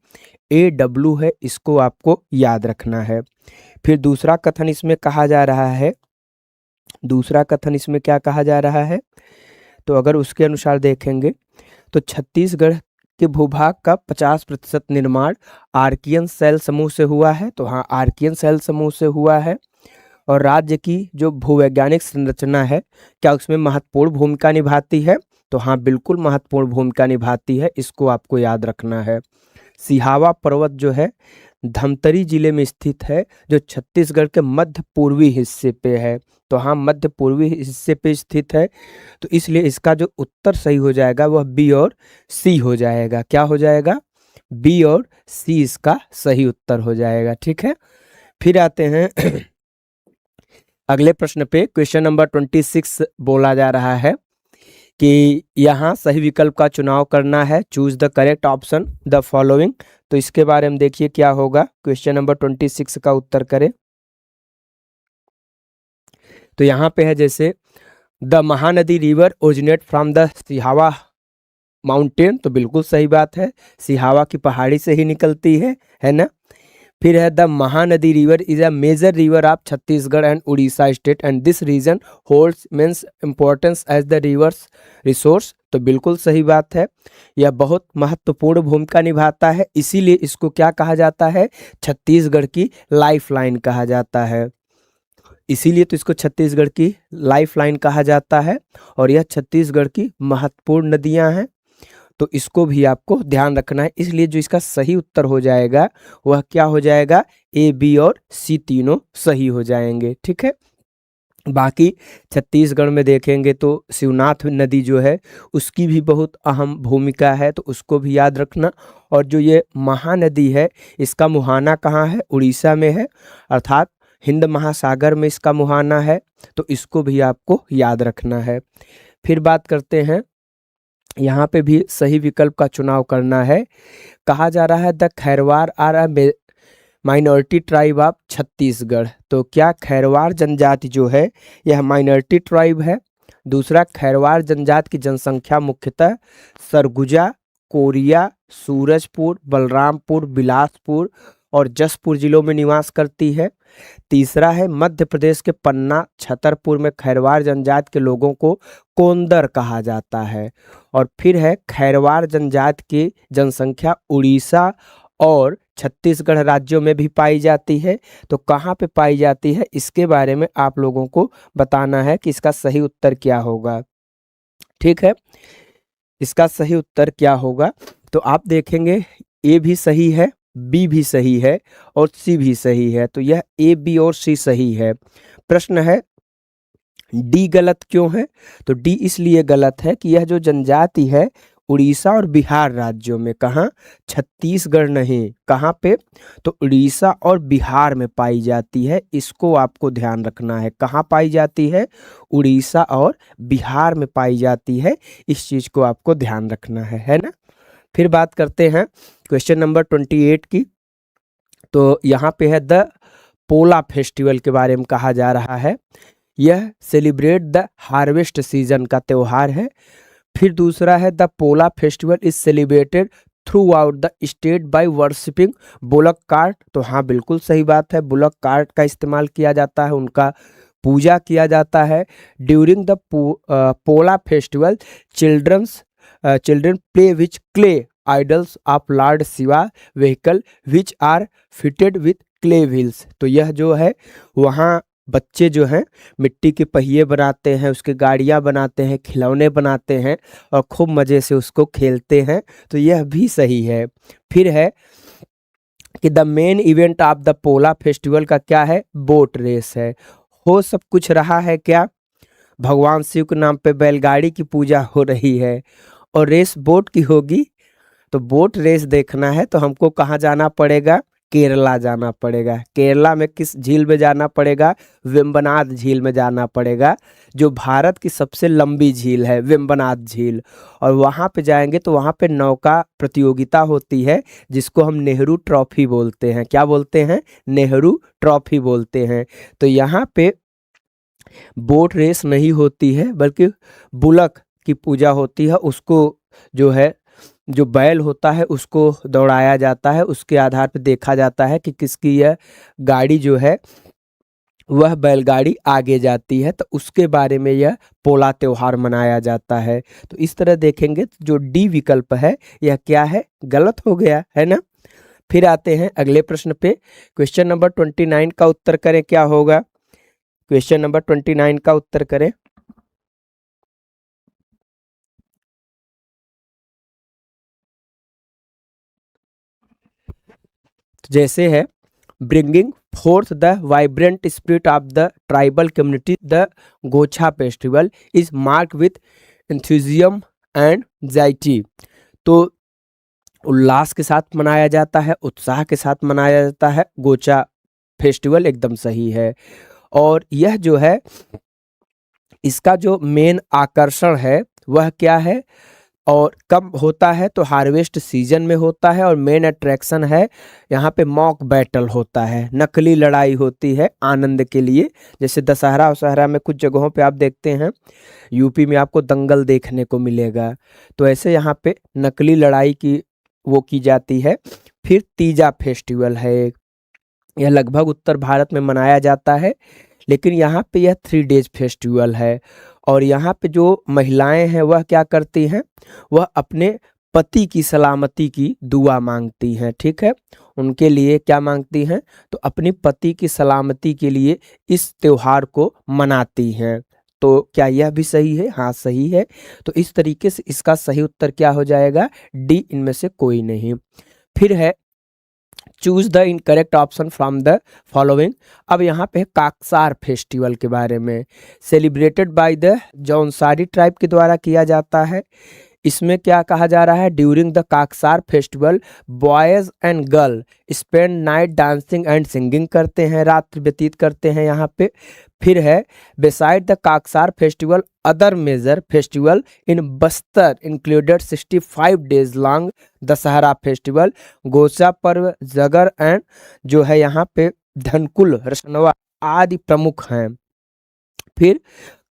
एडब्ल्यू है, इसको आपको याद रखना है। फिर दूसरा कथन इसमें कहा जा रहा है, दूसरा कथन इसमें क्या कहा जा रहा है? तो अगर उसके अनुसार देखेंगे तो छत्तीसगढ़ के भूभाग का 50% निर्माण आर्कियन सेल समूह से हुआ है, तो हाँ आर्कियन सेल समूह से हुआ है। और राज्य की जो भूवैज्ञानिक संरचना है, क्या उसमें महत्वपूर्ण भूमिका निभाती है? तो हाँ बिल्कुल महत्वपूर्ण भूमिका निभाती है, इसको आपको याद रखना है। सिहावा पर्वत जो है धमतरी जिले में स्थित है, जो छत्तीसगढ़ के मध्य पूर्वी हिस्से पे है, तो हाँ मध्य पूर्वी हिस्से पे स्थित है, तो इसलिए इसका जो उत्तर सही हो जाएगा वह बी और सी हो जाएगा। क्या हो जाएगा? बी और सी इसका सही उत्तर हो जाएगा। ठीक है, फिर आते हैं अगले प्रश्न पे। क्वेश्चन नंबर 26 बोला जा रहा है कि यहाँ सही विकल्प का चुनाव करना है, choose the correct option the following. तो इसके बारे में देखिए क्या होगा। क्वेश्चन नंबर 26 का उत्तर करें तो यहाँ पे है जैसे the Mahanadi river originate from the Sihawa mountain, तो बिल्कुल सही बात है, सिहावा की पहाड़ी से ही निकलती है ना। फिर है the Mahanadi river is a major river of Chhattisgarh and Orissa state and this region holds means importance as the rivers resource. तो बिल्कुल सही बात है, यह बहुत महत्वपूर्ण भूमिका निभाता है, इसीलिए इसको क्या कहा जाता है, छत्तीसगढ़ की लाइफलाइन कहा जाता है। इसीलिए तो इसको छत्तीसगढ़ की लाइफलाइन कहा जाता है और यह छत्तीसगढ़ की महत्वपूर्ण नदियां हैं। तो इसको भी आपको ध्यान रखना है, इसलिए जो इसका सही उत्तर हो जाएगा वह क्या हो जाएगा, ए बी और सी तीनों सही हो जाएंगे। ठीक है, बाकी छत्तीसगढ़ में देखेंगे तो शिवनाथ नदी जो है उसकी भी बहुत अहम भूमिका है, तो उसको भी याद रखना। और जो ये महानदी है इसका मुहाना कहाँ है, उड़ीसा में है, अर्थात हिंद महासागर में इसका मुहाना है, तो इसको भी आपको याद रखना है। फिर बात करते हैं, यहाँ पे भी सही विकल्प का चुनाव करना है। कहा जा रहा है the Khairwar are a minority tribe of Chhattisgarh. तो क्या खैरवार जनजाति जो है यह माइनॉरिटी ट्राइब है। दूसरा, खैरवार जनजाति की जनसंख्या मुख्यतः सरगुजा, कोरिया, सूरजपुर, बलरामपुर, बिलासपुर और जसपुर जिलों में निवास करती है। तीसरा है, मध्य प्रदेश के पन्ना, छतरपुर में खैरवार जनजाति के लोगों को कोंदर कहा जाता है। और फिर है, खैरवार जनजाति की जनसंख्या उड़ीसा और छत्तीसगढ़ राज्यों में भी पाई जाती है। तो कहाँ पे पाई जाती है इसके बारे में आप लोगों को बताना है कि इसका सही उत्तर क्या होगा। ठीक है, इसका सही उत्तर क्या होगा, तो आप देखेंगे ए भी सही है, बी भी सही है और सी भी सही है। तो यह ए, बी और सी सही है। प्रश्न है डी गलत क्यों है। तो डी इसलिए गलत है कि यह जो जनजाति है उड़ीसा और बिहार राज्यों में, कहाँ, छत्तीसगढ़ नहीं, कहाँ पे, तो उड़ीसा और बिहार में पाई जाती है। इसको आपको ध्यान रखना है, कहाँ पाई जाती है, उड़ीसा और बिहार में पाई जाती है, इस चीज को आपको ध्यान रखना है ना। फिर बात करते हैं क्वेश्चन नंबर 28 की। तो यहाँ पे है द पोला फेस्टिवल के बारे में कहा जा रहा है। यह सेलिब्रेट द हार्वेस्ट सीजन का त्योहार है। फिर दूसरा है the Pola festival is celebrated through out the state by worshipping bullock cart. तो हाँ, बिल्कुल सही बात है, बुलक कार्ट का इस्तेमाल किया जाता है, उनका पूजा किया जाता है। During the Pola festival children play which clay idols of Lord Shiva vehicle which are fitted with clay wheels. तो यह जो है वहाँ बच्चे जो हैं मिट्टी के पहिए बनाते हैं, उसके गाड़ियाँ बनाते हैं, खिलौने बनाते हैं और खूब मज़े से उसको खेलते हैं। तो यह भी सही है। फिर है कि the main event of the Pola festival का क्या है, बोट रेस है। हो सब कुछ रहा है क्या, भगवान शिव के नाम पे बैलगाड़ी की पूजा हो रही है और रेस बोट की होगी। तो बोट रेस देखना है तो हमको कहाँ जाना पड़ेगा, केरला जाना पड़ेगा। केरला में किस झील में जाना पड़ेगा, वेम्बनाड झील में जाना पड़ेगा, जो भारत की सबसे लंबी झील है, वेम्बनाड झील। और वहाँ पे जाएंगे तो वहाँ पे नौका प्रतियोगिता होती है जिसको हम नेहरू ट्रॉफी बोलते हैं। क्या बोलते हैं, नेहरू ट्रॉफी बोलते हैं। तो यहाँ पे बोट रेस नहीं होती है बल्कि बुलक की पूजा होती है। उसको जो है, जो बैल होता है उसको दौड़ाया जाता है, उसके आधार पर देखा जाता है कि किसकी यह गाड़ी जो है वह बैलगाड़ी आगे जाती है। तो उसके बारे में यह पोला त्योहार मनाया जाता है। तो इस तरह देखेंगे तो जो डी विकल्प है यह क्या है, गलत हो गया है ना। फिर आते हैं अगले प्रश्न पे। क्वेश्चन नंबर 29 का उत्तर करें, क्या होगा, क्वेश्चन नंबर 29 का उत्तर करें। जैसे है, bringing forth the vibrant spirit of the tribal community the Goncha festival is mark with enthusiasm and gaiety. तो उल्लास के साथ मनाया जाता है, उत्साह के साथ मनाया जाता है गोचा फेस्टिवल, एकदम सही है। और यह जो है इसका जो मेन आकर्षण है वह क्या है और कब होता है, तो हार्वेस्ट सीजन में होता है। और मेन अट्रैक्शन है यहाँ पे मॉक बैटल होता है, नकली लड़ाई होती है आनंद के लिए। जैसे दशहरा वशहरा में कुछ जगहों पे आप देखते हैं, यूपी में आपको दंगल देखने को मिलेगा, तो ऐसे यहाँ पे नकली लड़ाई की वो की जाती है। फिर तीजा फेस्टिवल है एक, यह लगभग उत्तर भारत में मनाया जाता है, लेकिन यहाँ पे यह 3 डेज फेस्टिवल है। और यहाँ पे जो महिलाएं हैं वह क्या करती हैं, वह अपने पति की सलामती की दुआ मांगती हैं, ठीक है। उनके लिए क्या मांगती हैं, तो अपनी पति की सलामती के लिए इस त्योहार को मनाती हैं। तो क्या यह भी सही है? हाँ, सही है। तो इस तरीके से इसका सही उत्तर क्या हो जाएगा, डी, इनमें से कोई नहीं। फिर है choose the incorrect option from the following. अब यहाँ पे काकसार फेस्टिवल के बारे में, celebrated by the Jaunsari tribe के द्वारा किया जाता है। इसमें क्या कहा जा रहा है, during the Kaksar festival boys and girl spend night dancing and singing करते हैं, रात्रि व्यतीत करते हैं यहाँ पे। फिर है beside the Kaksar festival other major festival in Bastar included 65 days long Dussehra festival, गोसा पर्व, जगर एंड जो है यहाँ पे धनकुल रसनवा आदि प्रमुख हैं। फिर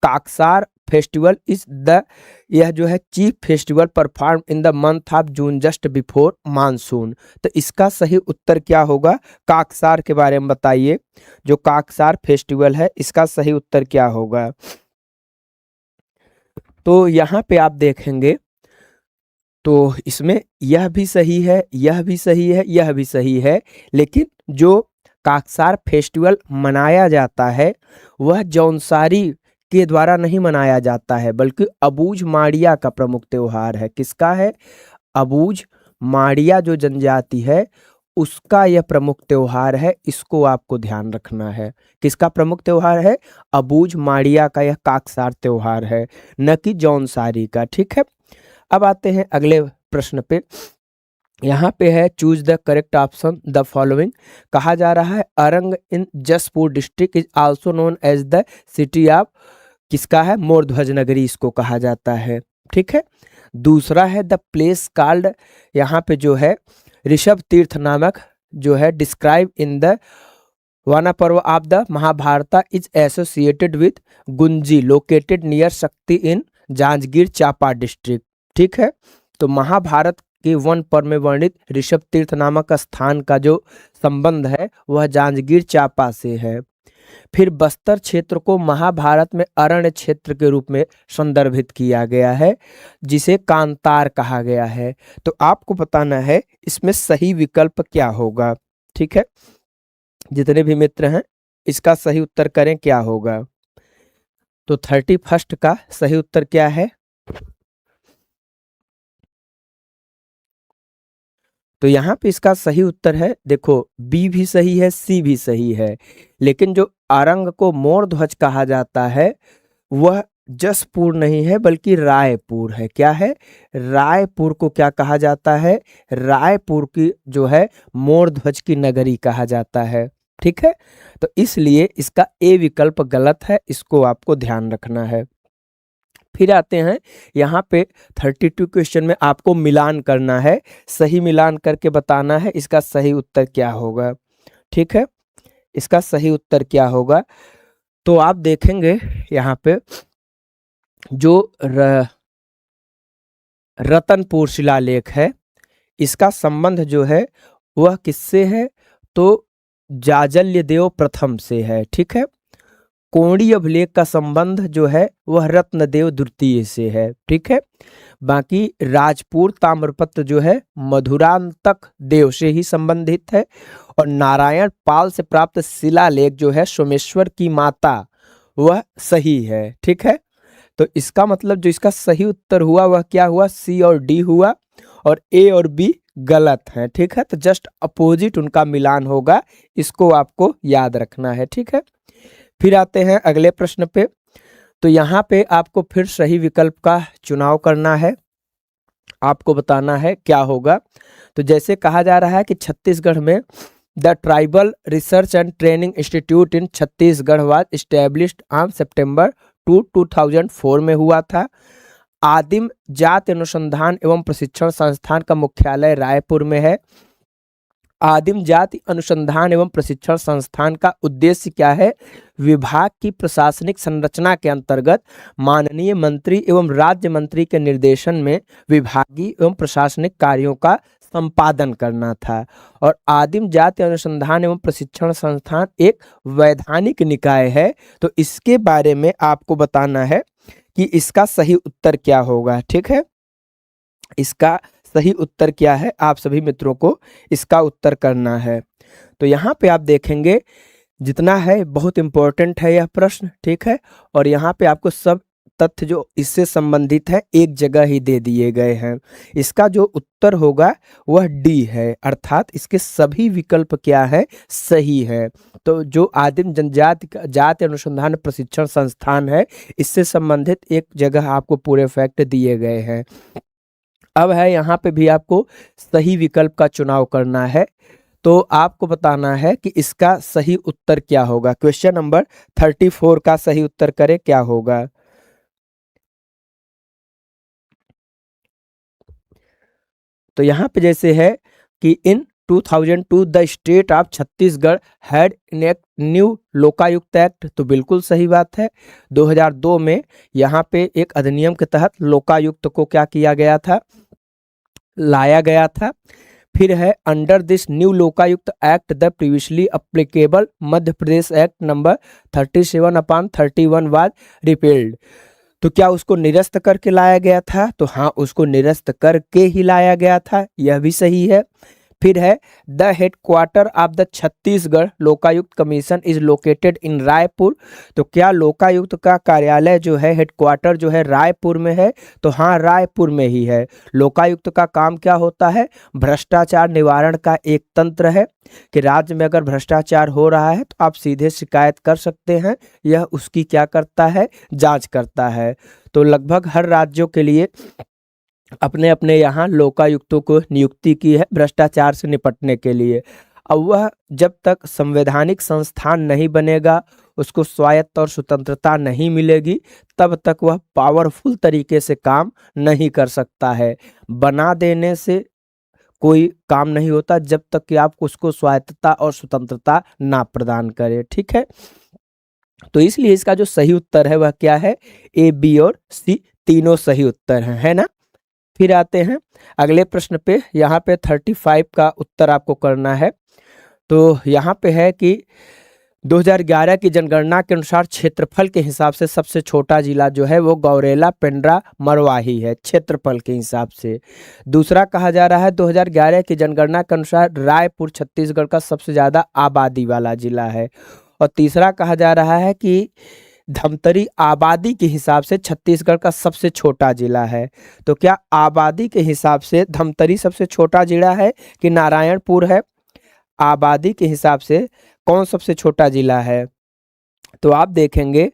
काकसार फेस्टिवल इज द, यह जो है chief festival perform in the month of June just before monsoon. तो इसका सही उत्तर क्या होगा, काकसार के बारे में बताइए। जो काकसार फेस्टिवल है इसका सही उत्तर क्या होगा। तो यहाँ पे आप देखेंगे तो इसमें यह भी सही है, यह भी सही है, यह भी सही है, लेकिन जो काकसार फेस्टिवल मनाया जाता है वह जौनसारी के द्वारा नहीं मनाया जाता है, बल्कि अबूझ माड़िया का प्रमुख त्योहार है। किसका है, अबूझ माड़िया जो जनजाति है उसका यह प्रमुख त्योहार है। इसको आपको ध्यान रखना है, किसका प्रमुख त्योहार है, अबूझ माड़िया का यह काकसार त्योहार है, न कि जौनसारी का, ठीक है। अब आते हैं अगले प्रश्न पे। यहाँ पे है choose the correct option the following. कहा जा रहा है Arang in Jashpur district is also known as the city of, किसका है, मोर ध्वज नगरी इसको कहा जाता है, ठीक है। दूसरा है द प्लेस कॉल्ड, यहाँ पे जो है ऋषभ तीर्थ नामक जो है डिस्क्राइब इन द वाना पर्व of the Mahabharata is associated with Gunji located near शक्ति इन जांजगीर चांपा डिस्ट्रिक्ट, ठीक है। तो महाभारत के वन पर्व में वर्णित ऋषभ तीर्थ नामक स्थान का जो संबंध है वह जांजगीर चांपा से है। फिर बस्तर क्षेत्र को महाभारत में अरण्य क्षेत्र के रूप में संदर्भित किया गया है, जिसे कांतार कहा गया है। तो आपको बताना है इसमें सही विकल्प क्या होगा, ठीक है। जितने भी मित्र हैं इसका सही उत्तर करें क्या होगा। तो 31 का सही उत्तर क्या है, तो यहाँ पे इसका सही उत्तर है, देखो बी भी सही है, सी भी सही है, लेकिन जो अरंग को मोर ध्वज कहा जाता है वह जसपुर नहीं है बल्कि रायपुर है। क्या है, रायपुर को क्या कहा जाता है, रायपुर की जो है मोर ध्वज की नगरी कहा जाता है, ठीक है। तो इसलिए इसका ए विकल्प गलत है, इसको आपको ध्यान रखना है। फिर आते हैं यहाँ पे 32 क्वेश्चन में आपको मिलान करना है, सही मिलान करके बताना है इसका सही उत्तर क्या होगा, ठीक है। इसका सही उत्तर क्या होगा, तो आप देखेंगे यहाँ पे जो रतनपुर शिलालेख है इसका संबंध जो है वह किससे है, तो जाजल्य देव प्रथम से है, ठीक है। कोणी अभिलेख का संबंध जो है वह रत्नदेव द्वितीय से है, ठीक है। बाकी राजपूत ताम्रपत्र जो है मधुरांतक देव से ही संबंधित है, और नारायण पाल से प्राप्त शिलालेख जो है सोमेश्वर की माता वह सही है, ठीक है। तो इसका मतलब जो इसका सही उत्तर हुआ वह क्या हुआ, सी और डी हुआ, और ए और बी गलत है, ठीक है। तो जस्ट अपोजिट उनका मिलान होगा, इसको आपको याद रखना है, ठीक है। फिर आते हैं अगले प्रश्न पे। तो यहाँ पे आपको फिर सही विकल्प का चुनाव करना है, आपको बताना है क्या होगा। तो जैसे कहा जा रहा है कि छत्तीसगढ़ में the tribal research and training institute in Chhattisgarh was established on सितंबर 2004 में हुआ था। आदिम जाति अनुसंधान एवं प्रशिक्षण संस्थान का मुख्यालय रायपुर में है। आदिम जाति अनुसंधान एवं प्रशिक्षण संस्थान का उद्देश्य क्या है, विभाग की प्रशासनिक संरचना के अंतर्गत माननीय मंत्री एवं राज्य मंत्री के निर्देशन में विभागीय एवं प्रशासनिक कार्यों का संपादन करना था। और आदिम जाति अनुसंधान एवं प्रशिक्षण संस्थान एक वैधानिक निकाय है। तो इसके बारे में आपको बताना है कि इसका सही उत्तर क्या होगा। ठीक है, इसका सही उत्तर क्या है, आप सभी मित्रों को इसका उत्तर करना है। तो यहाँ पे आप देखेंगे जितना है बहुत इंपॉर्टेंट है यह प्रश्न। ठीक है, और यहाँ पे आपको सब तथ्य जो इससे संबंधित है एक जगह ही दे दिए गए हैं। इसका जो उत्तर होगा वह डी है, अर्थात इसके सभी विकल्प क्या है, सही है। तो जो आदिम जनजाति जाति अनुसंधान प्रशिक्षण संस्थान है, इससे संबंधित एक जगह आपको पूरे फैक्ट दिए गए हैं। अब है यहाँ पे भी आपको सही विकल्प का चुनाव करना है। तो आपको बताना है कि इसका सही उत्तर क्या होगा। क्वेश्चन नंबर 34 का सही उत्तर करें, क्या होगा। तो यहाँ पे जैसे है कि इन 2002 the state of Chhattisgarh had enact new Lokayukta act. तो बिल्कुल सही बात है, 2002 में यहाँ पे एक अधिनियम के तहत लोकायुक्त को क्या किया गया था, लाया गया था। फिर है under this new Lokayukta act the previously applicable Madhya Pradesh act number 37/31 was repelled. तो क्या उसको निरस्त करके लाया गया था, तो हाँ उसको निरस्त करके ही लाया गया था, यह भी सही है। फिर है the headquarter of the Chhattisgarh Lokayukta commission is located in Raipur. तो क्या लोकायुक्त का कार्यालय जो है, हेडक्वार्टर जो है रायपुर में है, तो हाँ रायपुर में ही है। लोकायुक्त का काम क्या होता है, भ्रष्टाचार निवारण का एक तंत्र है कि राज्य में अगर भ्रष्टाचार हो रहा है तो आप सीधे शिकायत कर सकते हैं, यह उसकी क्या करता है, जांच करता है। तो लगभग हर राज्यों के लिए अपने अपने यहाँ लोकायुक्तों को नियुक्ति की है भ्रष्टाचार से निपटने के लिए। अब वह जब तक संवैधानिक संस्थान नहीं बनेगा, उसको स्वायत्त और स्वतंत्रता नहीं मिलेगी, तब तक वह पावरफुल तरीके से काम नहीं कर सकता है। बना देने से कोई काम नहीं होता जब तक कि आप उसको स्वायत्तता और स्वतंत्रता ना प्रदान करें। ठीक है, तो इसलिए इसका जो सही उत्तर है वह क्या है, ए, बी और सी तीनों सही उत्तर हैं, है ना। फिर आते हैं अगले प्रश्न पे। यहाँ पे 35 का उत्तर आपको करना है। तो यहाँ पे है कि 2011 की जनगणना के अनुसार क्षेत्रफल के हिसाब से सबसे छोटा जिला जो है वो गौरेला पेंड्रा मरवाही है, क्षेत्रफल के हिसाब से। दूसरा कहा जा रहा है 2011 की जनगणना के अनुसार रायपुर छत्तीसगढ़ का सबसे ज़्यादा आबादी वाला जिला है। और तीसरा कहा जा रहा है कि धमतरी आबादी के हिसाब से छत्तीसगढ़ का सबसे छोटा जिला है। तो क्या आबादी के हिसाब से धमतरी सबसे छोटा जिला है कि नारायणपुर है, आबादी के हिसाब से कौन सबसे छोटा जिला है। तो आप देखेंगे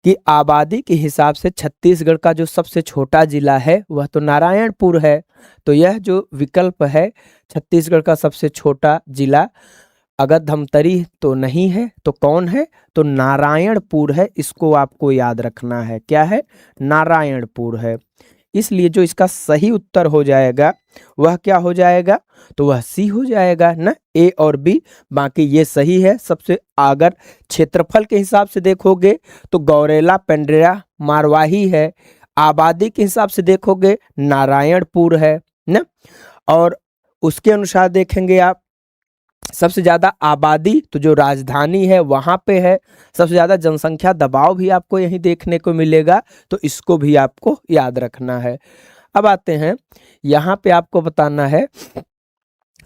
कि आबादी के हिसाब से छत्तीसगढ़ का जो सबसे छोटा जिला है वह तो नारायणपुर है। तो यह जो विकल्प है छत्तीसगढ़ का सबसे छोटा जिला, अगर धमतरी तो नहीं है तो कौन है, तो नारायणपुर है। इसको आपको याद रखना है, क्या है, नारायणपुर है। इसलिए जो इसका सही उत्तर हो जाएगा वह क्या हो जाएगा, तो वह सी हो जाएगा ना, ए और बी। बाकी ये सही है। सबसे अगर क्षेत्रफल के हिसाब से देखोगे तो गौरेला पेंड्रा मारवाही है, आबादी के हिसाब से देखोगे नारायणपुर है ना, और उसके अनुसार देखेंगे आप सबसे ज़्यादा आबादी तो जो राजधानी है वहाँ पे है, सबसे ज़्यादा जनसंख्या दबाव भी आपको यहीं देखने को मिलेगा। तो इसको भी आपको याद रखना है। अब आते हैं यहाँ पे आपको बताना है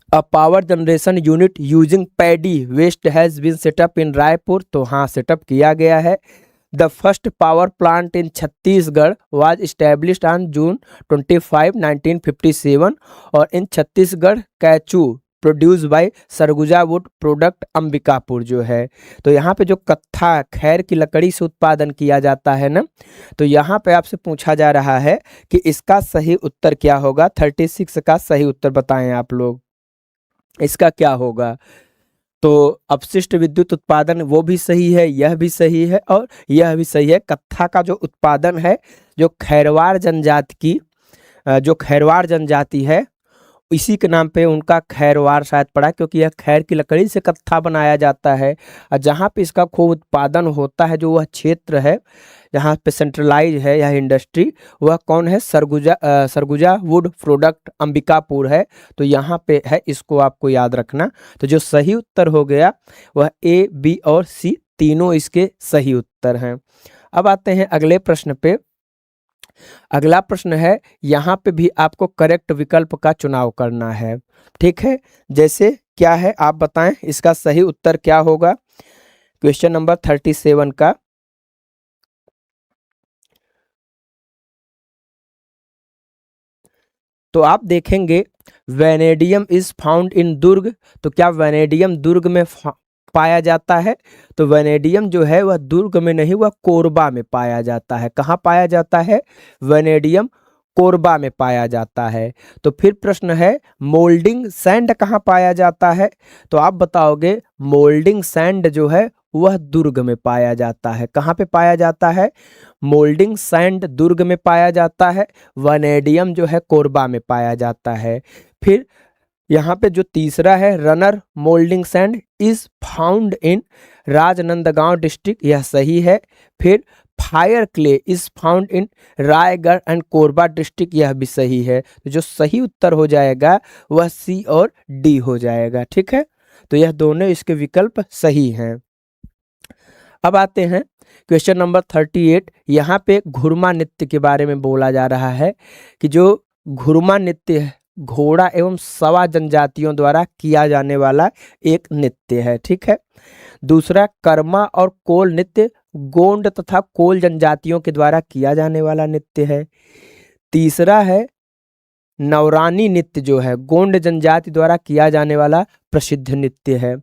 a power generation unit using paddy waste has been setup in Raipur. तो हाँ सेटअप किया गया है। The first power plant in Chhattisgarh was established on June 25, 1957 और in Chhattisgarh catechu produce by Sarguja wood product Ambikapur जो है। तो यहाँ पे जो कत्था खैर की लकड़ी से उत्पादन किया जाता है ना, तो यहाँ पे आपसे पूछा जा रहा है कि इसका सही उत्तर क्या होगा। 36 का सही उत्तर बताएं आप लोग, इसका क्या होगा। तो अपशिष्ट विद्युत उत्पादन वो भी सही है, यह भी सही है और यह भी सही है। कत्था का जो उत्पादन है जो खैरवार जनजाति की जो खैरवार जनजाति है इसी के नाम पे उनका खैरवार शायद पड़ा, क्योंकि यह खैर की लकड़ी से कत्था बनाया जाता है। और जहाँ पे इसका खूब उत्पादन होता है, जो वह क्षेत्र है जहाँ पे सेंट्रलाइज है यह इंडस्ट्री, वह कौन है? सरगुजा वुड प्रोडक्ट अंबिकापुर है। तो यहाँ पे है, इसको आपको याद रखना। तो जो सही उत्तर हो गया वह ए, बी और सी तीनों इसके सही उत्तर हैं। अब आते हैं अगले प्रश्न पे। अगला प्रश्न है, यहाँ पे भी आपको करेक्ट विकल्प का चुनाव करना है, ठीक है। जैसे क्या है आप बताएं, इसका सही उत्तर क्या होगा? क्वेश्चन नंबर 37 का तो आप देखेंगे वेनेडियम इज फाउंड इन दुर्ग। तो क्या वेनेडियम दुर्ग में पाया जाता है? तो वेनेडियम जो है वह दुर्ग में नहीं, वह कोरबा में पाया जाता है। कहाँ पाया जाता है? वेनेडियम कोरबा में पाया जाता है। तो फिर प्रश्न है, मोल्डिंग सैंड कहाँ पाया जाता है? तो आप बताओगे मोल्डिंग सैंड जो है वह दुर्ग में पाया जाता है। कहाँ पे पाया जाता है? मोल्डिंग सैंड दुर्ग में पाया जाता है, वनेडियम जो है कोरबा में पाया जाता है। फिर यहाँ पे जो तीसरा है, runner moulding sand is found in Rajnandgaon district, यह सही है। फिर fire clay is found in Raigarh and Korba district, यह भी सही है। तो जो सही उत्तर हो जाएगा वह सी और डी हो जाएगा, ठीक है। तो यह दोनों इसके विकल्प सही हैं। अब आते हैं क्वेश्चन नंबर 38। यहाँ पे घुरमा नृत्य के बारे में बोला जा रहा है कि जो घुरमा नृत्य है घोड़ा एवं सवा जनजातियों द्वारा किया जाने वाला एक नृत्य है, ठीक है। दूसरा, कर्मा और कोल नृत्य गोंड तथा कोल जनजातियों के द्वारा किया जाने वाला नृत्य है। तीसरा है नवरानी नृत्य, जो है गोंड जनजाति द्वारा किया जाने वाला प्रसिद्ध नृत्य है।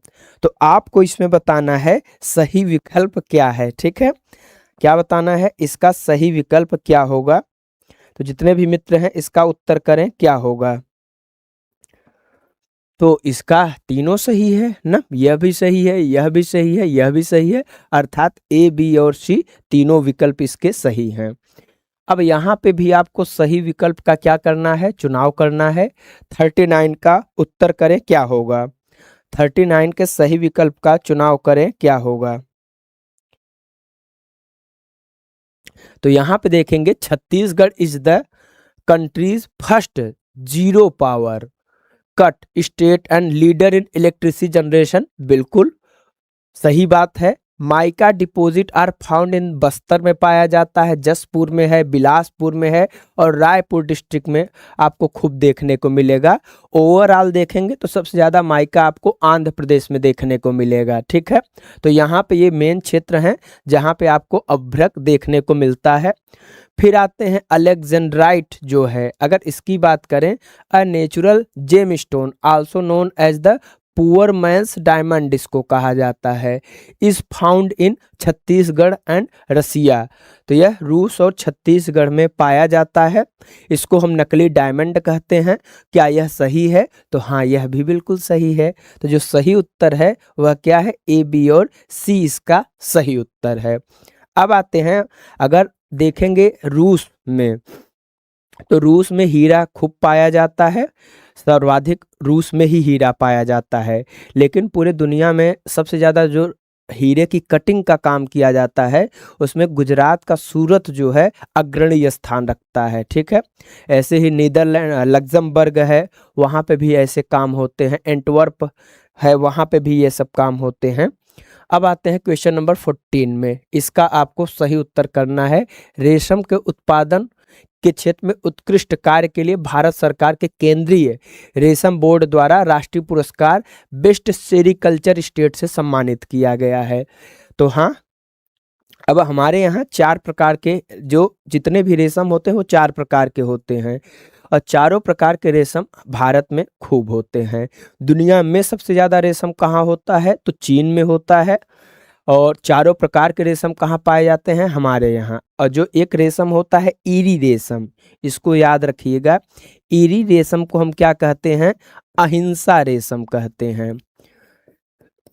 तो आपको इसमें बताना है सही विकल्प क्या है, ठीक है। क्या बताना है? इसका सही विकल्प क्या होगा? तो जितने भी मित्र हैं इसका उत्तर करें क्या होगा। तो इसका तीनों सही है ना, यह भी सही है, यह भी सही है, यह भी सही है, अर्थात ए, बी और सी तीनों विकल्प इसके सही हैं। अब यहाँ पे भी आपको सही विकल्प का क्या करना है? चुनाव करना है। 39 का उत्तर करें क्या होगा? 39 के सही विकल्प का चुनाव करें क्या होगा? तो यहाँ पे देखेंगे Chhattisgarh is the country's first zero power cut state and leader in electricity generation, बिल्कुल सही बात है। Mica deposit are found in Bastar में पाया जाता है, जसपुर में है, बिलासपुर में है और रायपुर डिस्ट्रिक्ट में आपको खूब देखने को मिलेगा। ओवरऑल देखेंगे तो सबसे ज़्यादा माइका आपको आंध्र प्रदेश में देखने को मिलेगा, ठीक है। तो यहाँ पे ये मेन क्षेत्र हैं जहाँ पे आपको अभ्रक देखने को मिलता है। फिर आते हैं अलेक्जेंड्राइट, जो है अगर इसकी बात करें, a natural gem stone also known as the poor man's diamond इसको कहा जाता है, is found in Chhattisgarh and Russia. तो यह रूस और छत्तीसगढ़ में पाया जाता है, इसको हम नकली डायमंड कहते हैं। क्या यह सही है? तो हाँ, यह भी बिल्कुल सही है। तो जो सही उत्तर है वह क्या है? ए, बी और सी इसका सही उत्तर है। अब आते हैं, अगर देखेंगे रूस में, तो रूस में हीरा खूब पाया जाता है, सर्वाधिक रूस में ही हीरा पाया जाता है। लेकिन पूरे दुनिया में सबसे ज़्यादा जो हीरे की कटिंग का काम किया जाता है उसमें गुजरात का सूरत जो है अग्रणी स्थान रखता है, ठीक है। ऐसे ही नीदरलैंड लग्जमबर्ग है, वहाँ पे भी ऐसे काम होते हैं। एंटवर्प है, वहाँ पे भी ये सब काम होते हैं। अब आते हैं क्वेश्चन नंबर 14 में, इसका आपको सही उत्तर करना है। रेशम के उत्पादन के क्षेत्र में उत्कृष्ट कार्य के लिए भारत सरकार के केंद्रीय रेशम बोर्ड द्वारा राष्ट्रीय पुरस्कार बेस्ट सेरिकल्चर स्टेट से सम्मानित किया गया है। तो हाँ, अब हमारे यहाँ 4 प्रकार के जो जितने भी रेशम होते हैं वो 4 प्रकार के होते हैं और चारों प्रकार के रेशम भारत में खूब होते हैं। दुनिया में सबसे ज़्यादा रेशम कहाँ होता है? तो चीन में होता है। और चारों प्रकार के रेशम कहाँ पाए जाते हैं? हमारे यहाँ। और जो एक रेशम होता है ईरी रेशम, इसको याद रखिएगा। ईरी रेशम को हम क्या कहते हैं? अहिंसा रेशम कहते हैं।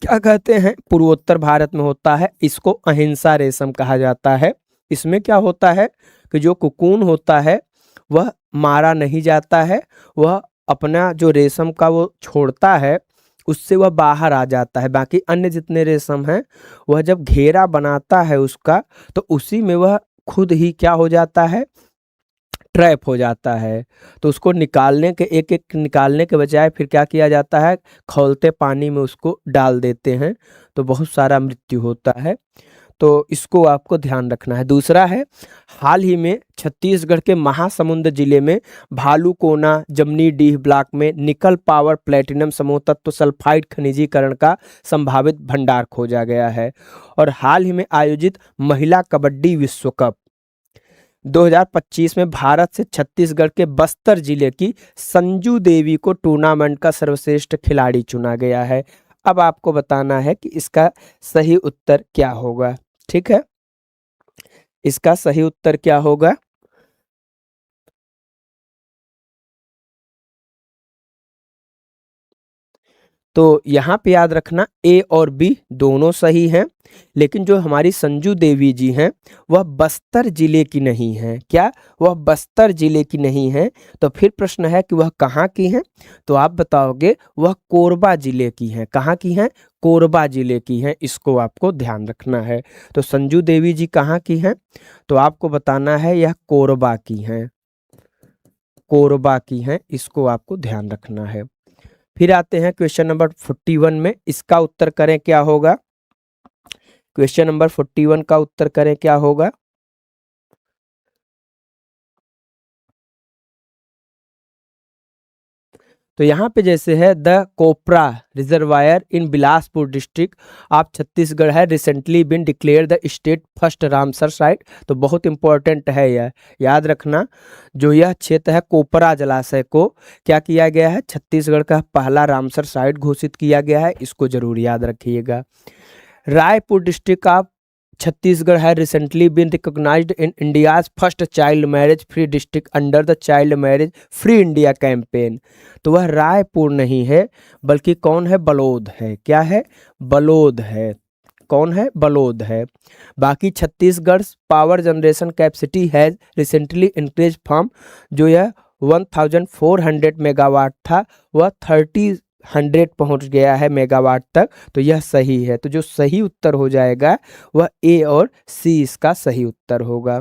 क्या कहते हैं? पूर्वोत्तर भारत में होता है, इसको अहिंसा रेशम कहा जाता है। इसमें क्या होता है कि जो कोकून होता है वह मारा नहीं जाता है, वह अपना जो रेशम का वो छोड़ता है उससे वह बाहर आ जाता है। बाकी अन्य जितने रेशम हैं वह जब घेरा बनाता है उसका, तो उसी में वह खुद ही क्या हो जाता है, ट्रैप हो जाता है। तो उसको निकालने के एक एक निकालने के बजाय फिर क्या किया जाता है, खौलते पानी में उसको डाल देते हैं, तो बहुत सारा मृत्यु होता है। तो इसको आपको ध्यान रखना है। दूसरा है, हाल ही में छत्तीसगढ़ के महासमुंद जिले में भालूकोना जमनीडीह ब्लॉक में निकल पावर प्लेटिनम समूह तत्व सल्फाइड खनिजीकरण का संभावित भंडार खोजा गया है। और हाल ही में आयोजित महिला कबड्डी विश्व कप 2025 में भारत से छत्तीसगढ़ के बस्तर जिले की संजू देवी को टूर्नामेंट का सर्वश्रेष्ठ खिलाड़ी चुना गया है। अब आपको बताना है कि इसका सही उत्तर क्या होगा। ठीक है, इसका सही उत्तर क्या होगा? तो यहाँ पे याद रखना ए और बी दोनों सही हैं, लेकिन जो हमारी संजू देवी जी हैं वह बस्तर जिले की नहीं है। क्या वह बस्तर जिले की नहीं है? तो फिर प्रश्न है कि वह कहाँ की हैं? तो आप बताओगे वह कोरबा जिले की हैं। कहाँ की हैं? कोरबा जिले की हैं। इसको आपको ध्यान रखना है। तो संजू देवी जी कहाँ की हैं? तो आपको बताना है यह कोरबा की हैं। कोरबा की हैं, इसको आपको ध्यान रखना है। फिर आते हैं क्वेश्चन नंबर 41 में। इसका उत्तर करें क्या होगा? क्वेश्चन नंबर 41 का उत्तर करें क्या होगा? तो यहाँ पे जैसे है the Kopra reservoir in Bilaspur district of Chhattisgarh है recently been declared the state first Ramsar site. तो बहुत इंपॉर्टेंट है यह, याद रखना। जो यह क्षेत्र है कोपरा जलाशय को क्या किया गया है, छत्तीसगढ़ का पहला रामसर साइट घोषित किया गया है। इसको जरूर याद रखिएगा। रायपुर डिस्ट्रिक्ट ऑफ छत्तीसगढ़ है recently been recognised in India's first child marriage free district under the child marriage free India campaign. तो वह रायपुर नहीं है, बल्कि कौन है, बलौद है। क्या है? बलौद है। कौन है? बलौद है। बाकी Chhattisgarh power generation capacity has recently increase from, जो यह 1400 मेगावाट था वह 30 पहुंच गया है मेगावाट तक। तो यह सही है। तो जो सही उत्तर हो जाएगा वह ए और सी इसका सही उत्तर होगा।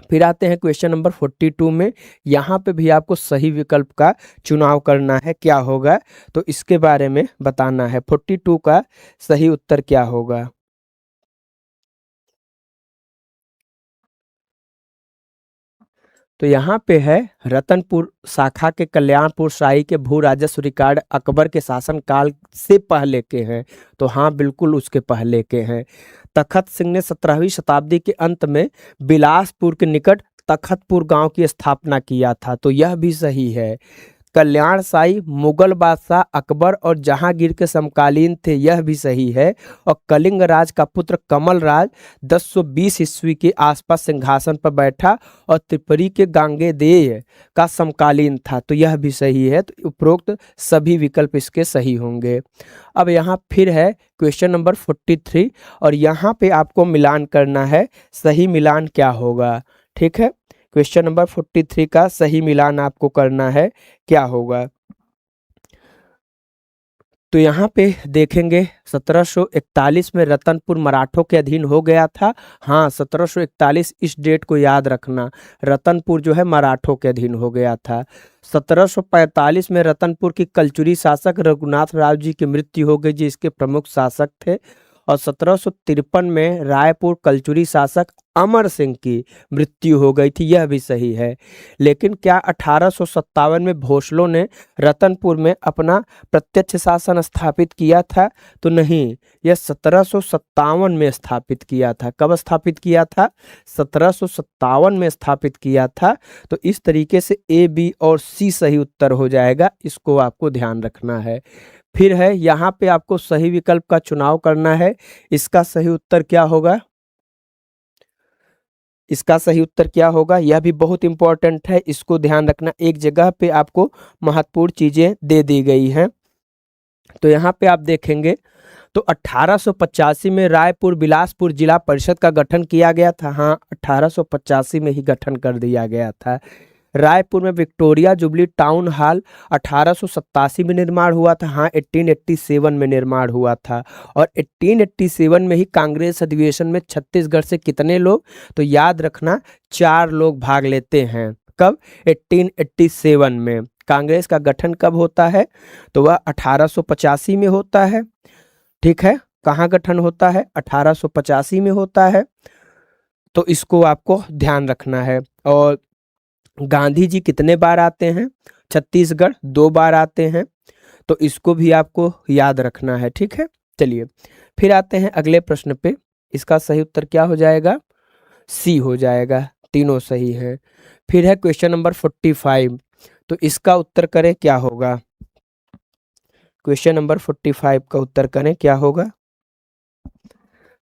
फिर आते हैं क्वेश्चन नंबर 42 में। यहाँ पे भी आपको सही विकल्प का चुनाव करना है। क्या होगा? तो इसके बारे में बताना है। 42 का सही उत्तर क्या होगा? तो यहाँ पे है रतनपुर शाखा के कल्याणपुर शाही के भू राजस्व रिकॉर्ड अकबर के शासनकाल से पहले के हैं। तो हाँ, बिल्कुल उसके पहले के हैं। तखत सिंह ने 17वीं शताब्दी के अंत में बिलासपुर के निकट तखतपुर गांव की स्थापना किया था। तो यह भी सही है। कल्याण शाही मुगल बादशाह अकबर और जहांगीर के समकालीन थे। यह भी सही है। और कलिंग राज का पुत्र कमल राज 1020 ईस्वी के आसपास सिंहासन पर बैठा और त्रिपुरी के गांगेय का समकालीन था। तो यह भी सही है। तो उपरोक्त सभी विकल्प इसके सही होंगे। अब यहाँ फिर है क्वेश्चन नंबर 43 और यहाँ पे आपको मिलान करना है। सही मिलान क्या होगा? ठीक है, क्वेश्चन नंबर 43 का सही मिलान आपको करना है। क्या होगा? तो यहाँ पे देखेंगे 1741 में रतनपुर मराठों के अधीन हो गया था। हाँ, 1741 इस डेट को याद रखना। रतनपुर जो है मराठों के अधीन हो गया था। 1745 में रतनपुर की कलचुरी शासक रघुनाथ राव जी की मृत्यु हो गई, जी इसके प्रमुख शासक थे। और 1753 में रायपुर कलचुरी शासक अमर सिंह की मृत्यु हो गई थी। यह भी सही है। लेकिन क्या 1857 में भोसलों ने रतनपुर में अपना प्रत्यक्ष शासन स्थापित किया था? तो नहीं, यह 1757 में स्थापित किया था। कब स्थापित किया था? 1757 में स्थापित किया था। तो इस तरीके से ए, बी और सी सही उत्तर हो जाएगा। इसको आपको ध्यान रखना है। फिर है यहाँ पे आपको सही विकल्प का चुनाव करना है। इसका सही उत्तर क्या होगा? इसका सही उत्तर क्या होगा? यह भी बहुत इंपॉर्टेंट है, इसको ध्यान रखना। एक जगह पे आपको महत्वपूर्ण चीजें दे दी गई हैं। तो यहाँ पे आप देखेंगे तो 1885 में रायपुर बिलासपुर जिला परिषद का गठन किया गया था। हाँ, 1885 में ही गठन कर दिया गया था। रायपुर में विक्टोरिया जुबली टाउन हॉल 1887 में निर्माण हुआ था। हाँ, 1887 में निर्माण हुआ था। और 1887 में ही कांग्रेस अधिवेशन में छत्तीसगढ़ से कितने लोग, तो याद रखना 4 लोग भाग लेते हैं। कब? 1887 में। कांग्रेस का गठन कब होता है, तो वह 1885 में होता है। ठीक है, कहाँ गठन होता है? 1885 में होता है, तो इसको आपको ध्यान रखना है। और गांधी जी कितने बार आते हैं छत्तीसगढ़? 2 बार आते हैं, तो इसको भी आपको याद रखना है। ठीक है, चलिए फिर आते हैं अगले प्रश्न पे। इसका सही उत्तर क्या हो जाएगा? सी हो जाएगा, तीनों सही है। फिर है क्वेश्चन नंबर 45, तो इसका उत्तर करें क्या होगा? क्वेश्चन नंबर 45 का उत्तर करें क्या होगा?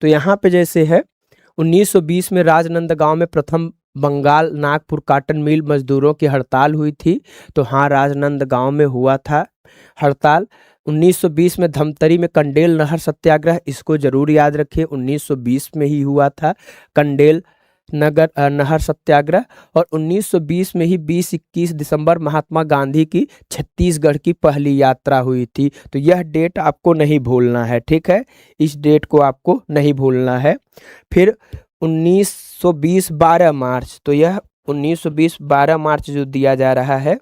तो यहाँ पे जैसे है 1920 में राजनांदगांव में प्रथम बंगाल नागपुर काटन मिल मजदूरों की हड़ताल हुई थी। तो हाँ, राजनांदगांव में हुआ था हड़ताल। 1920 में धमतरी में कंडेल नहर सत्याग्रह, इसको जरूर याद रखिए, 1920 में ही हुआ था कंडेल नहर सत्याग्रह। और 1920 में ही 20-21 दिसंबर महात्मा गांधी की छत्तीसगढ़ की पहली यात्रा हुई थी। तो यह डेट आपको नहीं भूलना है। ठीक है, इस डेट को आपको नहीं भूलना है। फिर 1920 12 मार्च, तो यह 1920 12 मार्च जो दिया जा रहा है,